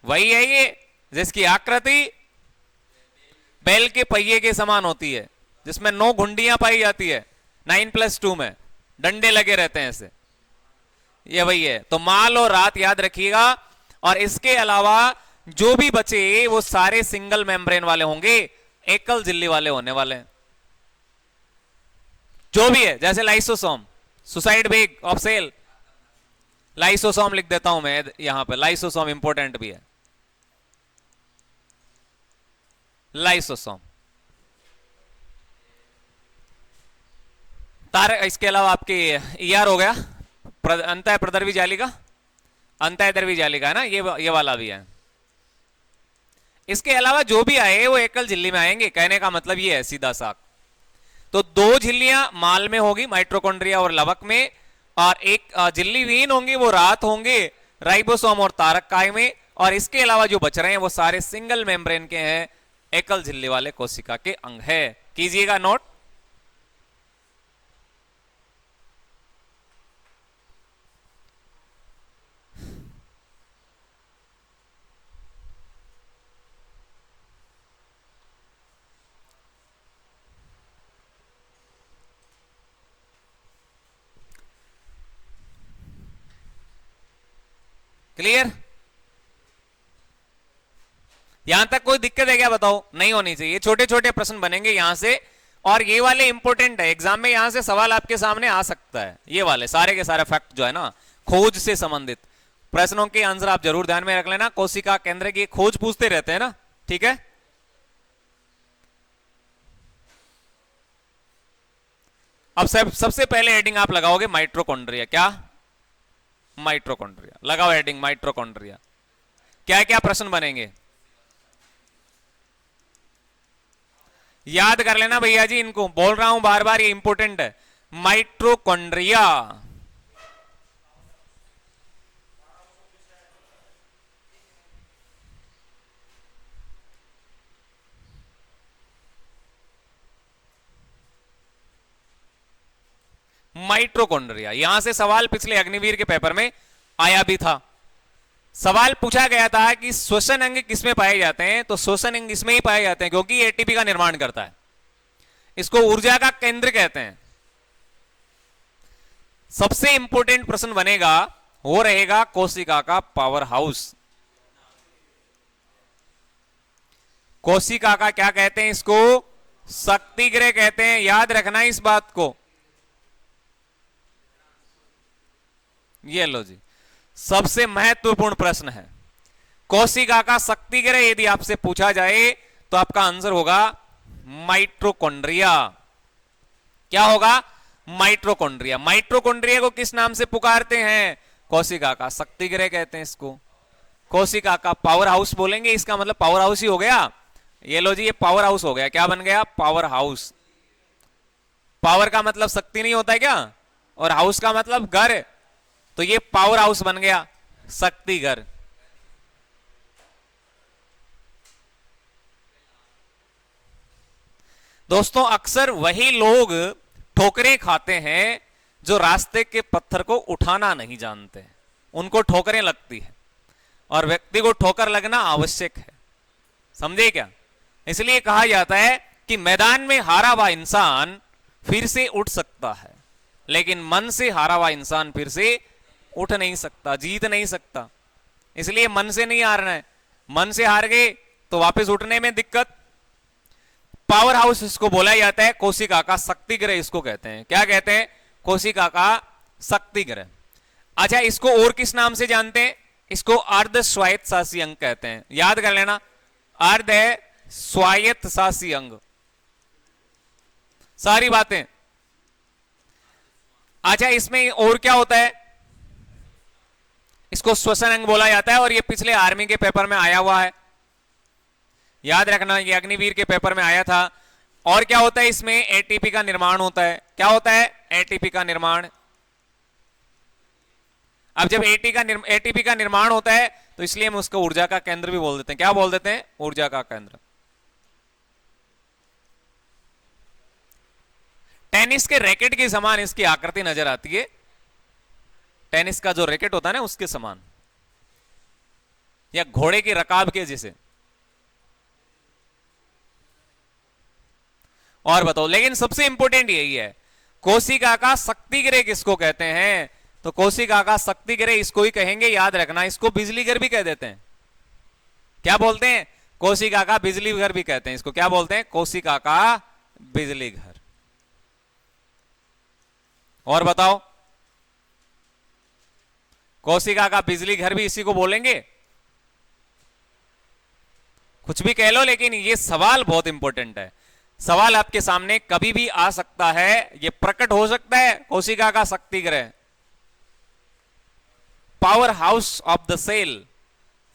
वही है ये जिसकी आकृति बैल के पहिए के समान होती है, जिसमें 9 घुंडियां पाई जाती है, 9+2 में डंडे लगे रहते हैं ऐसे, ये वही है। तो माल और रात याद रखिएगा। और इसके अलावा जो भी बचे वो सारे सिंगल मेम्ब्रेन वाले होंगे, एकल झिल्ली वाले होने वाले हैं। जो भी है, जैसे lysosome, suicide bag of cell, lysosome लिख देता हूं मैं यहां पे, लाइसोसोम इंपॉर्टेंट भी है। लाइसोसोम इसके अलावा आपके ईआर हो गया, अंतः प्रदर्वी जालिका, अंतः द्रवी जालिका है ना, ये वाला भी है। इसके अलावा जो भी आए वो एकल झिल्ली में आएंगे, कहने का मतलब ये है सीधा साफ। तो दो झिल्लियां माल में होगी, माइट्रोकॉन्ड्रिया और लवक में, और एक झिल्ली विहीन होंगी, वो रात होंगे राइबोसोम और तारक काय में। और इसके अलावा जो बच रहे हैं वो सारे सिंगल मेम्ब्रेन के हैं, एकल झिल्ली वाले कोशिका के अंग है। कीजिएगा नोट। क्लियर? यहां तक कोई दिक्कत है क्या? बताओ। नहीं होनी चाहिए। छोटे छोटे प्रश्न बनेंगे यहां से, और ये वाले इंपॉर्टेंट है, एग्जाम में यहां से सवाल आपके सामने आ सकता है। ये वाले सारे के सारे फैक्ट जो है ना, खोज से संबंधित प्रश्नों के आंसर आप जरूर ध्यान में रख लेना। कोशिका केंद्र की खोज पूछते रहते हैं ना, ठीक है। अब सबसे पहले हेडिंग आप लगाओगे माइट्रोकॉन्ड्रिया। क्या? माइट्रोकॉन्ड्रिया लगाओ हेडिंग, माइट्रोकॉन्ड्रिया। क्या क्या प्रश्न बनेंगे याद कर लेना भैया जी, इनको बोल रहा हूं बार बार, ये इंपॉर्टेंट है। माइट्रोकॉन्ड्रिया, माइट्रोकॉन्ड्रिया, यहां से सवाल पिछले अग्निवीर के पेपर में आया भी था। सवाल पूछा गया था कि श्वसन अंग किसमें पाए जाते हैं, तो श्वसन अंग इसमें ही पाए जाते हैं क्योंकि एटीपी का निर्माण करता है। इसको ऊर्जा का केंद्र कहते हैं। सबसे इंपॉर्टेंट प्रश्न बनेगा वो रहेगा कोशिका का पावर हाउस। कोशिका का क्या कहते हैं, इसको शक्ति गृह कहते हैं। याद रखना इस बात को। ये लो जी, सबसे महत्वपूर्ण प्रश्न है कोशिका का शक्ति गृह। यदि आपसे पूछा जाए तो आपका आंसर होगा माइटोकॉन्ड्रिया। क्या होगा, माइटोकॉन्ड्रिया। माइटोकॉन्ड्रिया को किस नाम से पुकारते हैं, कोशिका का शक्ति गृह कहते हैं इसको। कोशिका का पावर हाउस बोलेंगे, इसका मतलब पावर हाउस ही हो गया। ये लो जी, ये पावर हाउस हो गया। क्या बन गया, पावर हाउस। पावर का मतलब शक्ति नहीं होता है क्या, और हाउस का मतलब घर, तो ये पावर हाउस बन गया, शक्ति घर। दोस्तों अक्सर वही लोग ठोकरें खाते हैं जो रास्ते के पत्थर को उठाना नहीं जानते। उनको ठोकरें लगती है और व्यक्ति को ठोकर लगना आवश्यक है, समझे क्या। इसलिए कहा जाता है कि मैदान में हारा हुआ इंसान फिर से उठ सकता है, लेकिन मन से हारा हुआ इंसान फिर से उठ नहीं सकता, जीत नहीं सकता। इसलिए मन से नहीं हारना है। मन से हार गए तो वापस उठने में दिक्कत। पावर हाउस इसको बोला जाता है, कोशिका का शक्ति गृह इसको कहते हैं। क्या कहते हैं, कोशिका का शक्ति गृह। अच्छा, इसको और किस नाम से जानते हैं, इसको अर्ध स्वायत्त शासी अंग कहते हैं। याद कर लेना, अर्ध स्वायत्त शासी अंग, सारी बातें। अच्छा, इसमें और क्या होता है, इसको श्वसन अंग बोला जाता है और ये पिछले आर्मी के पेपर में आया हुआ है। याद रखना, ये अग्निवीर के पेपर में आया था। और क्या होता है, इसमें एटीपी का निर्माण होता है। क्या होता है, एटीपी का निर्माण। अब जब एटीपी का निर्माण होता है तो इसलिए हम उसको ऊर्जा का केंद्र भी बोल देते हैं। क्या बोल देते हैं, ऊर्जा का केंद्र। टेनिस के रैकेट के समान इसकी आकृति नजर आती है। टेनिस का जो रैकेट होता है ना, उसके समान, या घोड़े की रकाब के जैसे। और बताओ, लेकिन सबसे इंपॉर्टेंट यही है, कोशिका का शक्ति गृह किसको कहते हैं, तो कोशिका का शक्ति गृह इसको ही कहेंगे। याद रखना, इसको बिजली घर भी कह देते हैं। क्या बोलते हैं, कोशिका का बिजली घर भी कहते हैं इसको। क्या बोलते हैं, कोशिका का बिजली घर। और बताओ, कोशिका का बिजली घर भी इसी को बोलेंगे। कुछ भी कह लो, लेकिन ये सवाल बहुत इंपॉर्टेंट है। सवाल आपके सामने कभी भी आ सकता है, ये प्रकट हो सकता है। कोशिका का शक्ति गृह, power house of the cell,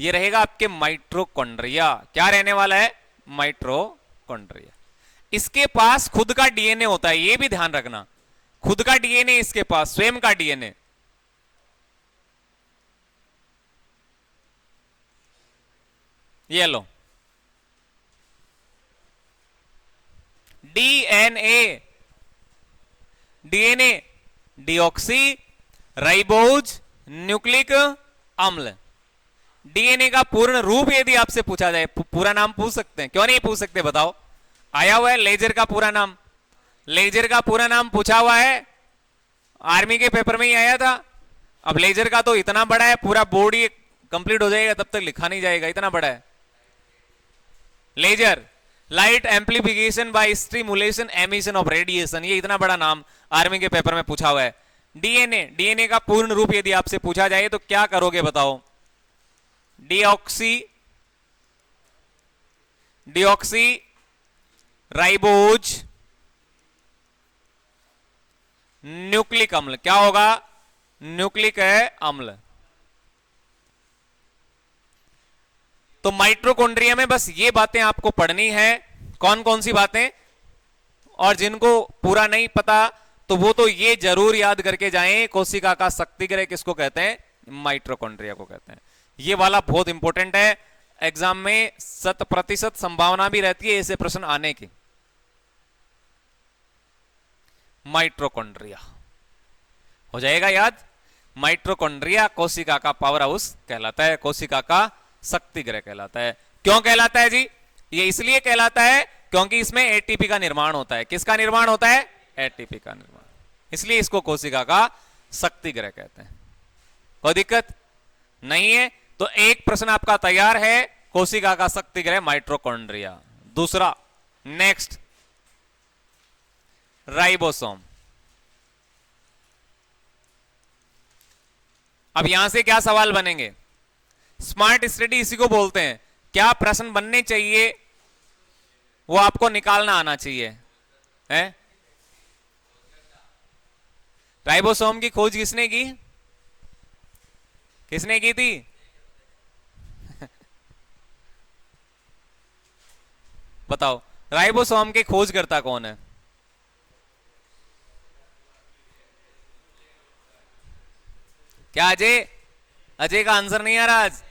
ये रहेगा आपके माइटोकॉन्ड्रिया। क्या रहने वाला है, माइटोकॉन्ड्रिया। इसके पास खुद का डीएनए होता है, ये भी ध्यान रखना। खुद का डीएनए इसके पास, स्वयं का डीएनए। ये लो, DNA, DNA deoxyribose nucleic अम्ल। डीएनए का पूर्ण रूप यदि आपसे पूछा जाए, पूरा नाम पूछ सकते हैं, क्यों नहीं पूछ सकते, बताओ। आया हुआ है लेजर का पूरा नाम। लेजर का पूरा नाम पूछा हुआ है, आर्मी के पेपर में ही आया था। अब लेजर का तो इतना बड़ा है, पूरा बोर्ड ही कंप्लीट हो जाएगा, तब तक लिखा नहीं जाएगा, इतना बड़ा है। Laser, light amplification by stimulation emission of radiation, ये इतना बड़ा नाम आर्मी के पेपर में पूछा हुआ है। डीएनए, डीएनए का पूर्ण रूप यदि आपसे पूछा जाए तो क्या करोगे, बताओ। डीऑक्सी, डीऑक्सी राइबोज न्यूक्लिक अम्ल। क्या होगा, न्यूक्लिक है अम्ल। तो माइटोकॉन्ड्रिया में बस ये बातें आपको पढ़नी है। कौन कौन सी बातें, और जिनको पूरा नहीं पता तो वो तो ये जरूर याद करके जाएं, कोशिका का शक्ति गृह किसको कहते हैं, माइटोकॉन्ड्रिया को कहते हैं। ये वाला बहुत इंपॉर्टेंट है, एग्जाम में 100% संभावना भी रहती है ऐसे प्रश्न आने की। माइटोकॉन्ड्रिया हो जाएगा याद। माइट्रोकॉन्ड्रिया कोशिका का पावर हाउस कहलाता है, कोशिका का शक्ति गृह कहलाता है। क्यों कहलाता है जी? ये इसलिए कहलाता है क्योंकि इसमें एटीपी का निर्माण होता है। किसका निर्माण होता है? एटीपी का निर्माण, इसलिए इसको कोशिका का शक्ति गृह कहते हैं। कोई दिक्कत नहीं है? तो एक प्रश्न आपका तैयार है, कोशिका का शक्ति गृह माइट्रोकॉन्ड्रिया। दूसरा, नेक्स्ट, राइबोसोम। अब यहां से क्या सवाल बनेंगे? स्मार्ट स्टडी इसी को बोलते हैं। क्या प्रश्न बनने चाहिए वो आपको निकालना आना चाहिए, है? राइबोसोम की खोज किसने की? किसने की थी? बताओ, राइबोसोम के खोजकर्ता कौन है? क्या अजय? अजय का आंसर नहीं आ रहा आज।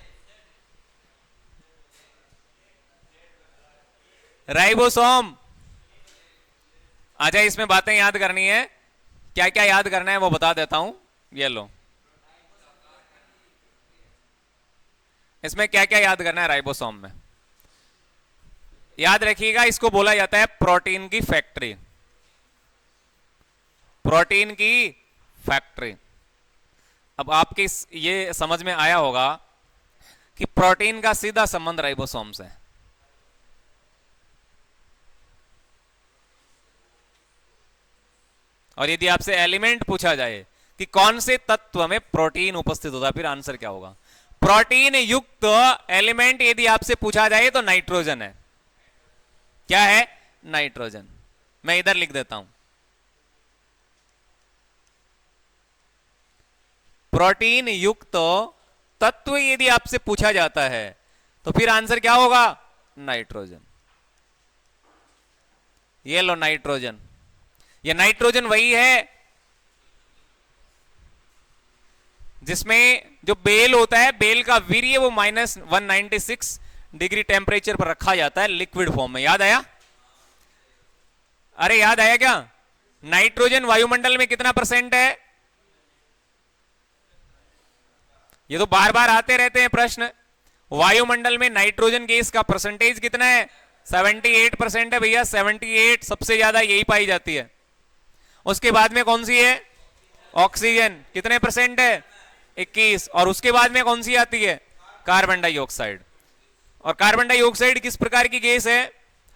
राइबोसोम। अजय, इसमें बातें याद करनी है। क्या क्या याद करना है वो बता देता हूं, ये लो। इसमें क्या क्या याद करना है राइबोसोम में? याद रखिएगा, इसको बोला जाता है प्रोटीन की फैक्ट्री। प्रोटीन की फैक्ट्री। अब आपके ये समझ में आया होगा कि प्रोटीन का सीधा संबंध राइबोसोम से है। और यदि आपसे एलिमेंट पूछा जाए कि कौन से तत्व में प्रोटीन उपस्थित होता है, फिर आंसर क्या होगा? प्रोटीन युक्त एलिमेंट यदि आपसे पूछा जाए तो नाइट्रोजन है। क्या है? नाइट्रोजन। मैं इधर लिख देता हूं, प्रोटीन युक्त तत्व यदि आपसे पूछा जाता है तो फिर आंसर क्या होगा? नाइट्रोजन। ये लो नाइट्रोजन। ये नाइट्रोजन वही है जिसमें जो बेल होता है, बेल का वीर्य वो -196 डिग्री टेम्परेचर पर रखा जाता है लिक्विड फॉर्म में। याद आया? अरे याद आया क्या? नाइट्रोजन वायुमंडल में कितना % है? ये तो बार बार आते रहते हैं प्रश्न। वायुमंडल में नाइट्रोजन गैस का परसेंटेज कितना है? 78% है भैया। 78 सबसे ज्यादा यही पाई जाती है। उसके बाद में कौन सी है? ऑक्सीजन। कितने % है? 21। और उसके बाद में कौन सी आती है? Carbon dioxide. और कार्बन डाइऑक्साइड किस प्रकार की गैस है?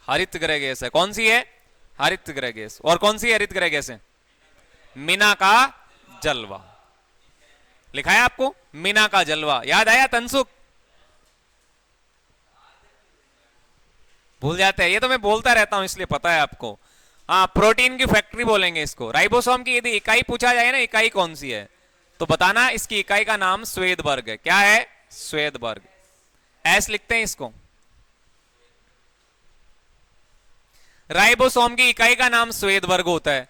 हरित गृह गैस है। कौन सी है? हरित गृह गैस। और कौन सी हरित गृह गैस है? मीना का जलवा। लिखा है आपको, मीना का जलवा। याद आया तनसुख? भूल जाते हैं, ये तो मैं बोलता रहता हूं इसलिए पता है आपको। हाँ, प्रोटीन की फैक्ट्री बोलेंगे इसको। राइबोसोम की यदि इकाई पूछा जाए ना, इकाई कौन सी है, तो बताना इसकी इकाई का नाम स्वेदबर्ग है। क्या है? स्वेदबर्ग। एस लिखते हैं इसको। राइबोसोम की इकाई का नाम स्वेदबर्ग होता है।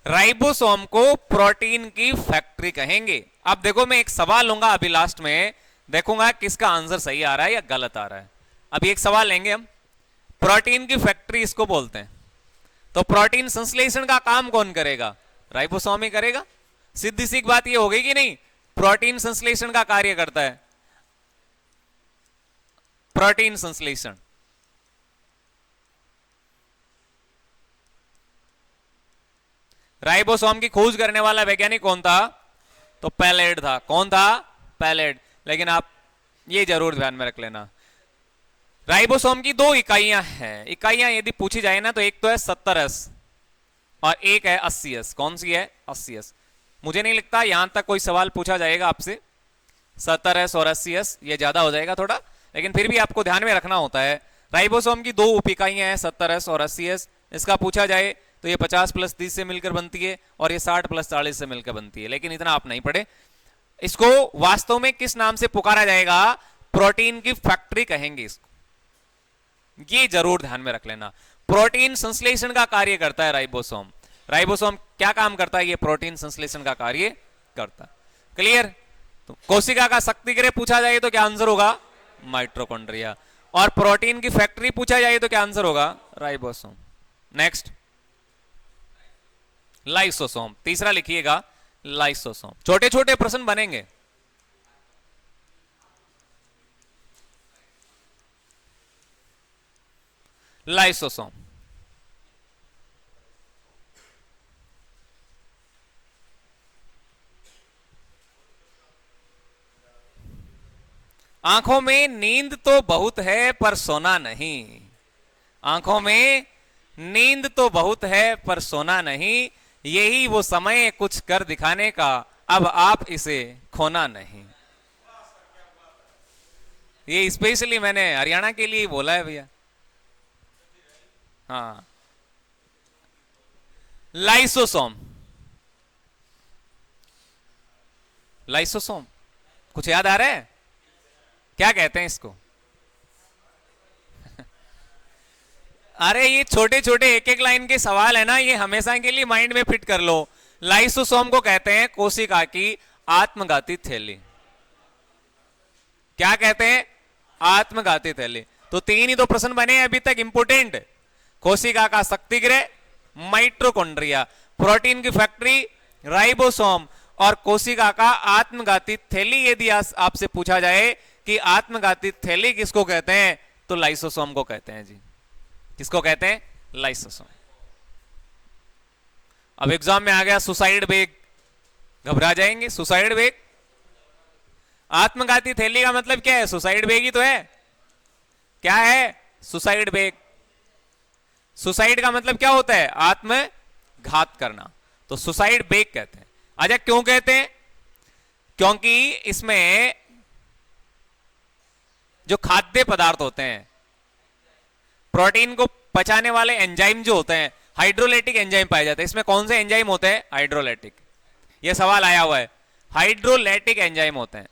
राइबोसोम को प्रोटीन की फैक्ट्री कहेंगे। अब देखो, मैं एक सवाल लूंगा अभी लास्ट में, देखूंगा किसका आंसर सही आ रहा है या गलत आ रहा है। अभी एक सवाल लेंगे हम। प्रोटीन की फैक्ट्री इसको बोलते हैं। तो प्रोटीन संश्लेषण का काम कौन करेगा? राइबोसोम ही करेगा। सीधी सी बात ये हो गई कि नहीं? प्रोटीन संश्लेषण का कार्य करता है प्रोटीन संश्लेषण। राइबोसोम की खोज करने वाला वैज्ञानिक कौन था? तो पैलेट था। कौन था? पैलेट। लेकिन आप ये जरूर ध्यान में रख लेना, राइबोसोम की 2 इकाइयां हैं। इकाइयां यदि पूछी जाए ना, तो एक तो है 70S और एक है 80S। कौन सी है? 80S। मुझे नहीं लगता यहां तक कोई सवाल पूछा जाएगा आपसे 70S और 80S, ये ज्यादा हो जाएगा थोड़ा, लेकिन फिर भी आपको ध्यान में रखना होता है। राइबोसोम की 2 उप इकाइयां हैं, 70S और 80S। इसका पूछा जाए तो ये 50 + 30 से मिलकर बनती है और ये 60 + 40 से मिलकर बनती है, लेकिन इतना आप नहीं पढ़े। इसको वास्तव में किस नाम से पुकारा जाएगा? प्रोटीन की फैक्ट्री कहेंगे इसको। ये जरूर ध्यान में रख लेना। प्रोटीन संश्लेषण का कार्य करता है राइबोसोम। राइबोसोम क्या काम करता है? ये प्रोटीन संश्लेषण का कार्य करता है। क्लियर? तो कोशिका का शक्ति गृह पूछा जाए तो क्या आंसर होगा? माइटोकॉन्ड्रिया। और प्रोटीन की फैक्ट्री पूछा जाए तो क्या आंसर होगा? राइबोसोम। Next, lysosome. तीसरा लिखिएगा, लाइसोसोम। छोटे छोटे प्रश्न बनेंगे। लाइसोसोम। आंखों में नींद तो बहुत है पर सोना नहीं। आंखों में नींद तो बहुत है पर सोना नहीं, यही वो समय कुछ कर दिखाने का, अब आप इसे खोना नहीं। ये स्पेशली मैंने हरियाणा के लिए बोला है भैया। हाँ, लाइसोसोम। लाइसोसोम कुछ याद आ रहा है? क्या कहते हैं इसको? अरे ये छोटे छोटे एक एक लाइन के सवाल है ना, ये हमेशा के लिए माइंड में फिट कर लो। लाइसोसोम को कहते हैं कोशिका की आत्मघाती थैली। क्या कहते हैं? आत्मघाती थैली। तो तीन ही तो प्रश्न बने अभी तक इंपोर्टेंट। कोशिका का शक्तिगृह, माइटोकॉन्ड्रिया, प्रोटीन की फैक्ट्री राइबोसोम, और कोशिका का आत्मघाती थैली। यदि आपसे पूछा जाए कि आत्मघाती थैली किसको कहते हैं, तो लाइसोसोम को कहते हैं जी। किसको कहते हैं? लाइसोसोम। अब एग्जाम में आ गया सुसाइड बेग, घबरा जाएंगे। सुसाइड बेग, आत्मघाती थैली का मतलब क्या है? सुसाइड बेग ही तो है। क्या है सुसाइड बेग? सुसाइड का मतलब क्या होता है? आत्मघात करना। तो सुसाइड बेग कहते हैं। अच्छा, क्यों कहते हैं? क्योंकि इसमें जो खाद्य पदार्थ होते हैं, प्रोटीन को पचाने वाले एंजाइम जो होते हैं, हाइड्रोलाइटिक एंजाइम पाए जाते हैं। इसमें कौन से एंजाइम होते हैं? हाइड्रोलाइटिक। यह सवाल आया हुआ है। हाइड्रोलाइटिक एंजाइम होते हैं,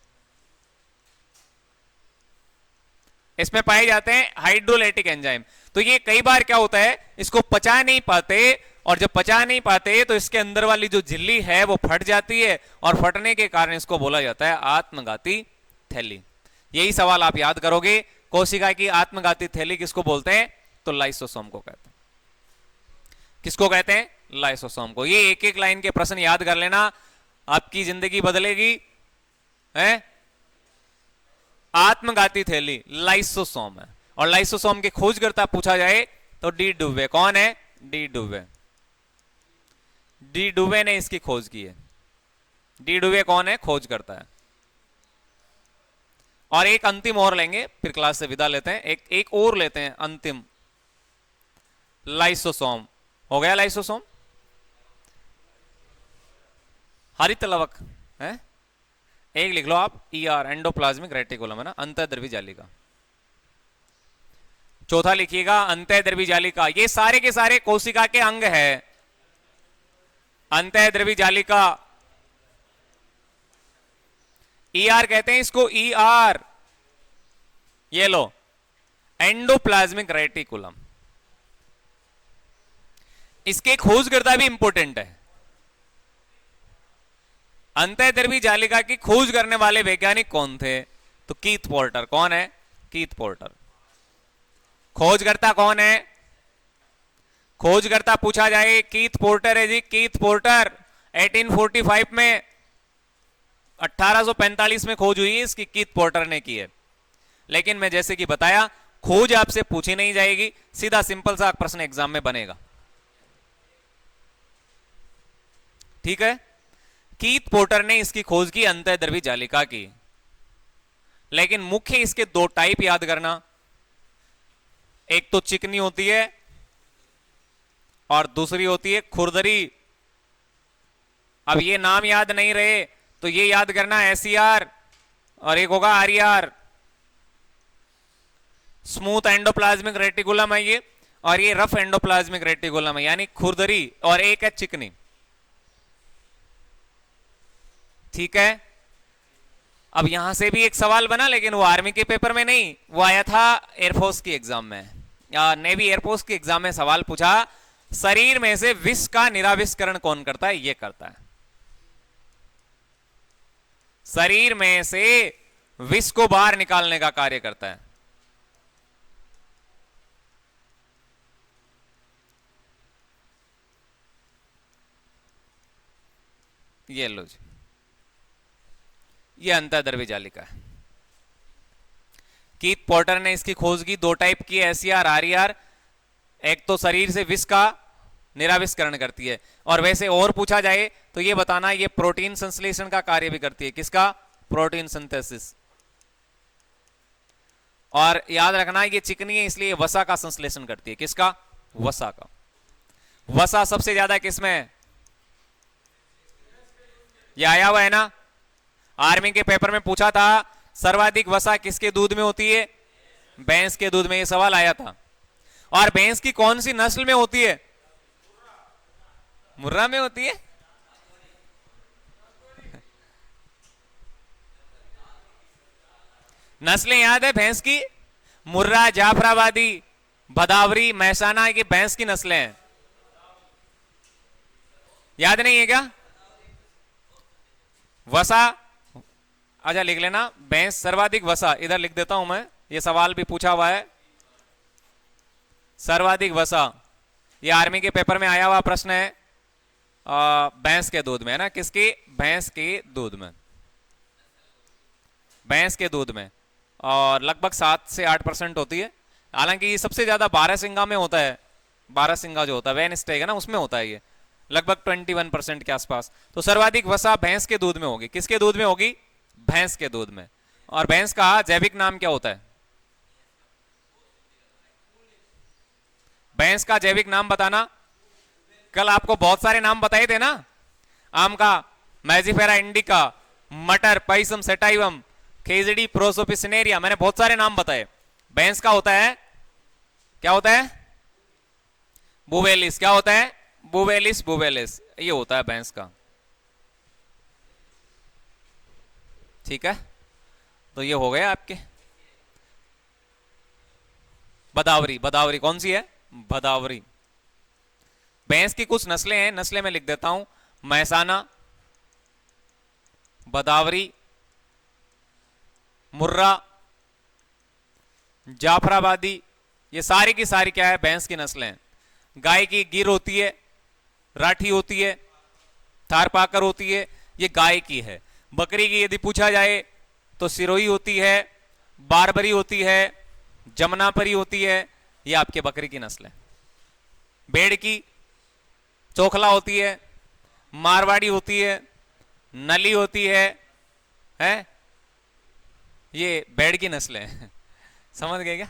इसमें पाए जाते हैं हाइड्रोलाइटिक एंजाइम। तो ये कई बार क्या होता है, इसको पचा नहीं पाते, और जब पचा नहीं पाते तो इसके अंदर वाली जो झिल्ली है वो फट जाती है, और फटने के कारण इसको बोला जाता है आत्मघाती थैली। यही सवाल आप याद करोगे। कोशिका की आत्मघाती थैली किसको बोलते हैं? तो लाइसोसोम को कहते हैं। किसको कहते हैं? लाइसोसोम को। ये एक एक लाइन के प्रश्न याद कर लेना, आपकी जिंदगी बदलेगी। है आत्मघाती थैली लाइसोसोम है। और लाइसोसोम के खोजकर्ता पूछा जाए तो डी डुवे। कौन है? डी डुवे। डी डुवे ने इसकी खोज की है। डी डुवे कौन है? खोज करता है। और एक अंतिम और लेंगे, फिर क्लास से विदा लेते हैं। एक और लेते हैं अंतिम। लाइसोसोम हो गया। लाइसोसोम हरित लवक है। एक लिख लो आप, ER एंडोप्लाज्मिक रेटिकुलम है ना, अंतःद्रवी जालिका। चौथा लिखिएगा अंतःद्रवी जालिका। ये सारे के सारे कोशिका के अंग है। अंतःद्रवी जालिका, ER कहते हैं इसको, ER। ये लो, एंडोप्लाज्मिक रेटिकुलम। इसके खोजकर्ता भी इंपॉर्टेंट है। अंतःद्रवी जालिका की खोज करने वाले वैज्ञानिक कौन थे? तो कीथ पोर्टर। कौन है? Keith porter. खोजकर्ता कौन है? खोजकर्ता पूछा जाए, कीथ पोर्टर है जी। कीथ पोर्टर 1845 में, 1845 में खोज हुई है इसकी, कीथ पोर्टर ने की है। लेकिन मैं जैसे कि बताया, खोज आपसे पूछी नहीं जाएगी, सीधा सिंपल सा प्रश्न एग्जाम में बनेगा। ठीक है। कीथ पोर्टर ने इसकी खोज की, अंतःद्रवी जालिका की। लेकिन मुख्य इसके दो टाइप याद करना, एक तो चिकनी होती है और दूसरी होती है खुरदरी। अब ये नाम याद नहीं रहे तो ये याद करना, SER, और एक होगा RER। स्मूथ एंडोप्लाज्मिक रेटिकुलम है ये, और ये रफ एंडोप्लाज्मिक रेटिकुलम है, यानी खुरदरी, और एक है चिकनी। ठीक है। अब यहां से भी एक सवाल बना, लेकिन वो आर्मी के पेपर में नहीं, वो आया था एयरफोर्स की एग्जाम में, या नेवी एयरफोर्स की एग्जाम में सवाल पूछा, शरीर में से विष का निराविष्करण कौन करता है? ये करता है। शरीर में से विष को बाहर निकालने का कार्य करता है। ये लो जी, ये अंतर्द्रव्य जालिका है। कीथ पोर्टर ने इसकी खोज की। दो टाइप की है, एसईआर, आरईआर। एक तो शरीर से विष का निराविष्करण करती है, और वैसे और पूछा जाए तो ये बताना ये प्रोटीन संश्लेषण का कार्य भी करती है। किसका? Protein synthesis. और याद रखना ये चिकनी है इसलिए वसा का संश्लेषण करती है। किसका? वसा का। वसा सबसे ज्यादा किसमें है? ये आया हुआ है ना, आर्मी के पेपर में पूछा था सर्वाधिक वसा किसके दूध में होती है? भैंस के दूध में। ये सवाल आया था। और भैंस की कौन सी नस्ल में होती है? मुर्रा में होती है। नस्लें याद है भैंस की? मुर्रा, जाफराबादी, भदावरी, महसाना, ये भैंस की नस्लें हैं। याद नहीं है क्या? वसा, अच्छा लिख लेना, भैंस सर्वाधिक वसा। इधर लिख देता हूं मैं, ये सवाल भी पूछा हुआ है। सर्वाधिक वसा, ये आर्मी के पेपर में आया हुआ प्रश्न है। भैंस के दूध में है ना। किसकी? भैंस के दूध में। भैंस के दूध में। और लगभग 7 से 8% होती है। हालांकि ये सबसे ज्यादा बारहसिंगा में होता है। बारहसिंगा जो होता है, वेन स्टेग है ना, उसमें होता है ये, लगभग 21% के आसपास। तो सर्वाधिक वसा भैंस के दूध में होगी। किसके दूध में होगी? भैंस के दूध में। और भैंस का जैविक नाम क्या होता है? भैंस का जैविक नाम बताना। कल आपको बहुत सारे नाम बताए थे ना, आम का मैजिफेरा इंडिका, मटर, पाइसम सेटाइवम, खेजड़ी, प्रोसोपिसिनेरिया, मैंने बहुत सारे नाम बताए। भैंस का होता है, क्या होता है? बुवेलिस। क्या होता है? बुवेलिस, बुवेलिस, ये होता है भैंस का। ठीक है, तो ये हो गए आपके। भदावरी, भदावरी कौन सी है? भदावरी। भैंस की कुछ नस्लें हैं, नस्लें मैं लिख देता हूं। महसाना, भदावरी, मुर्रा, जाफराबादी, ये सारी की सारी क्या है? भैंस की नस्लें हैं। गाय की गिर होती है, राठी होती है, थारपाकर होती है, ये गाय की है। बकरी की यदि पूछा जाए तो सिरोही होती है, बारबरी होती है, जमुनापरी होती है, ये आपके बकरी की नस्ल है। भेड़ की चोखला होती है, मारवाड़ी होती है, नली होती है? ये भेड़ की नस्ल है। समझ गए क्या?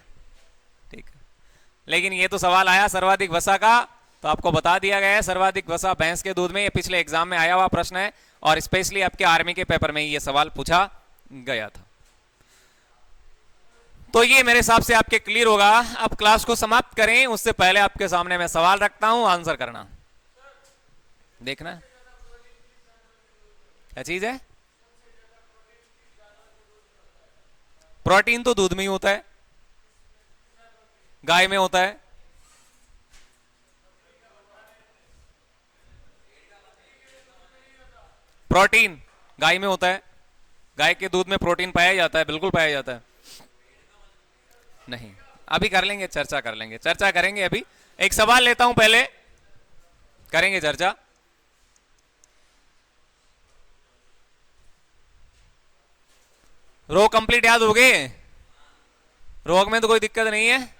ठीक है। लेकिन ये तो सवाल आया सर्वाधिक वसा का, तो आपको बता दिया गया है सर्वाधिक वसा भैंस के दूध में। ये पिछले एग्जाम में आया हुआ प्रश्न है, और स्पेशली आपके आर्मी के पेपर में ये सवाल पूछा गया था। तो ये मेरे हिसाब से आपके क्लियर होगा। अब क्लास को समाप्त करें उससे पहले आपके सामने मैं सवाल रखता हूं, आंसर करना। देखना क्या चीज है? प्रोटीन तो दूध में ही होता है, गाय में होता है। प्रोटीन गाय में होता है, गाय के दूध में प्रोटीन पाया जाता है, बिल्कुल पाया जाता है। नहीं, अभी कर लेंगे, चर्चा कर लेंगे, चर्चा करेंगे। अभी एक सवाल लेता हूं, पहले करेंगे चर्चा। रो कंप्लीट याद हो गए? रोग में तो कोई दिक्कत नहीं है।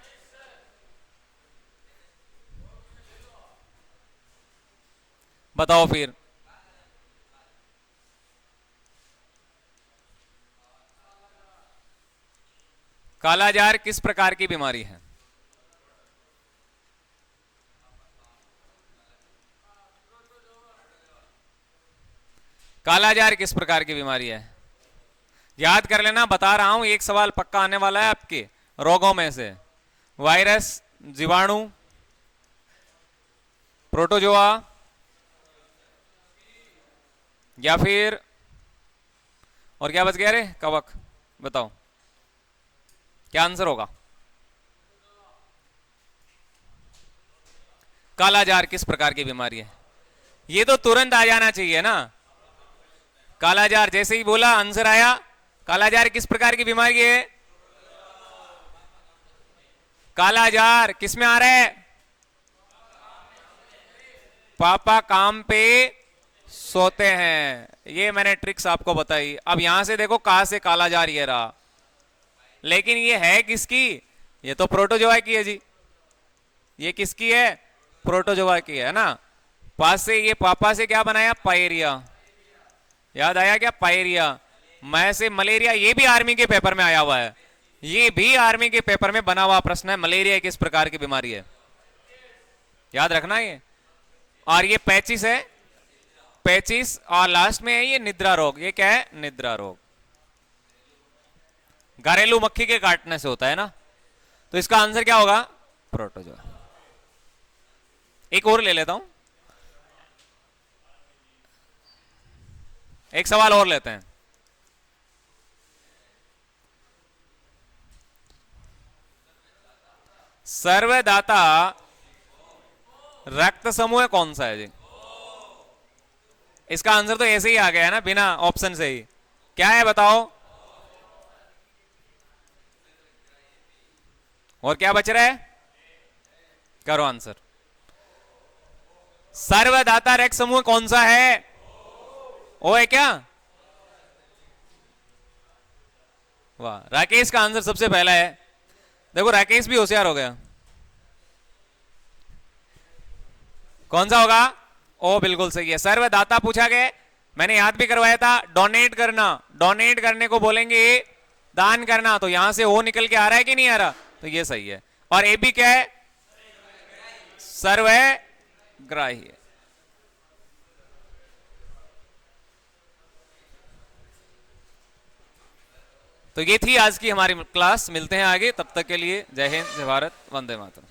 बताओ फिर। कालाजार किस प्रकार की बीमारी है? कालाजार किस प्रकार की बीमारी है? याद कर लेना, बता रहा हूं, एक सवाल पक्का आने वाला है आपके रोगों में से। वायरस, जीवाणु, प्रोटोजोआ, या फिर और क्या बच गया रे? कवक। बताओ क्या आंसर होगा? कालाजार किस प्रकार की बीमारी है? ये तो तुरंत आ जाना चाहिए ना। कालाजार जैसे ही बोला आंसर आया। कालाजार किस प्रकार की बीमारी है? कालाजार किस में आ रहा है? पापा काम पे सोते हैं। ये मैंने ट्रिक्स आपको बताई। अब यहां से देखो कहां से काला जार ये रहा, लेकिन ये है किसकी? ये तो प्रोटोजोआ की है जी। ये किसकी है? प्रोटोजोआ की है ना। पास से ये पापा से क्या बनाया? पायरिया। याद आया क्या? पायरिया। मैं से मलेरिया। ये भी आर्मी के पेपर में आया हुआ है, ये भी आर्मी के पेपर में बना हुआ प्रश्न है। मलेरिया किस प्रकार की बीमारी है, याद रखना ये। और ये पैचिस है, पैचिस। और लास्ट में है ये निद्रा रोग। ये क्या है? निद्रा रोग। घरेलू मक्खी के काटने से होता है ना। तो इसका आंसर क्या होगा? प्रोटोजोआ। एक और ले लेता हूं, एक सवाल और लेते हैं। सर्वदाता रक्त समूह कौन सा है जी? इसका आंसर तो ऐसे ही आ गया है ना, बिना ऑप्शन से ही। क्या है बताओ? और क्या बच रहा है? करो आंसर। सर्वदाता रक्त समूह कौन सा है? ओ है क्या? वाह, राकेश का आंसर सबसे पहला है। देखो राकेश भी होशियार हो गया। कौन सा होगा? ओ बिल्कुल सही है। सर्वदाता पूछा गया, मैंने याद भी करवाया था। डोनेट करना, डोनेट करने को बोलेंगे दान करना, तो यहां से ओ निकल के आ रहा है कि नहीं आ रहा? तो ये सही है। और ए भी क्या है? सर्वग्राही। तो ये थी आज की हमारी क्लास। मिलते हैं आगे, तब तक के लिए जय हिंद, जय भारत, वंदे मातरम।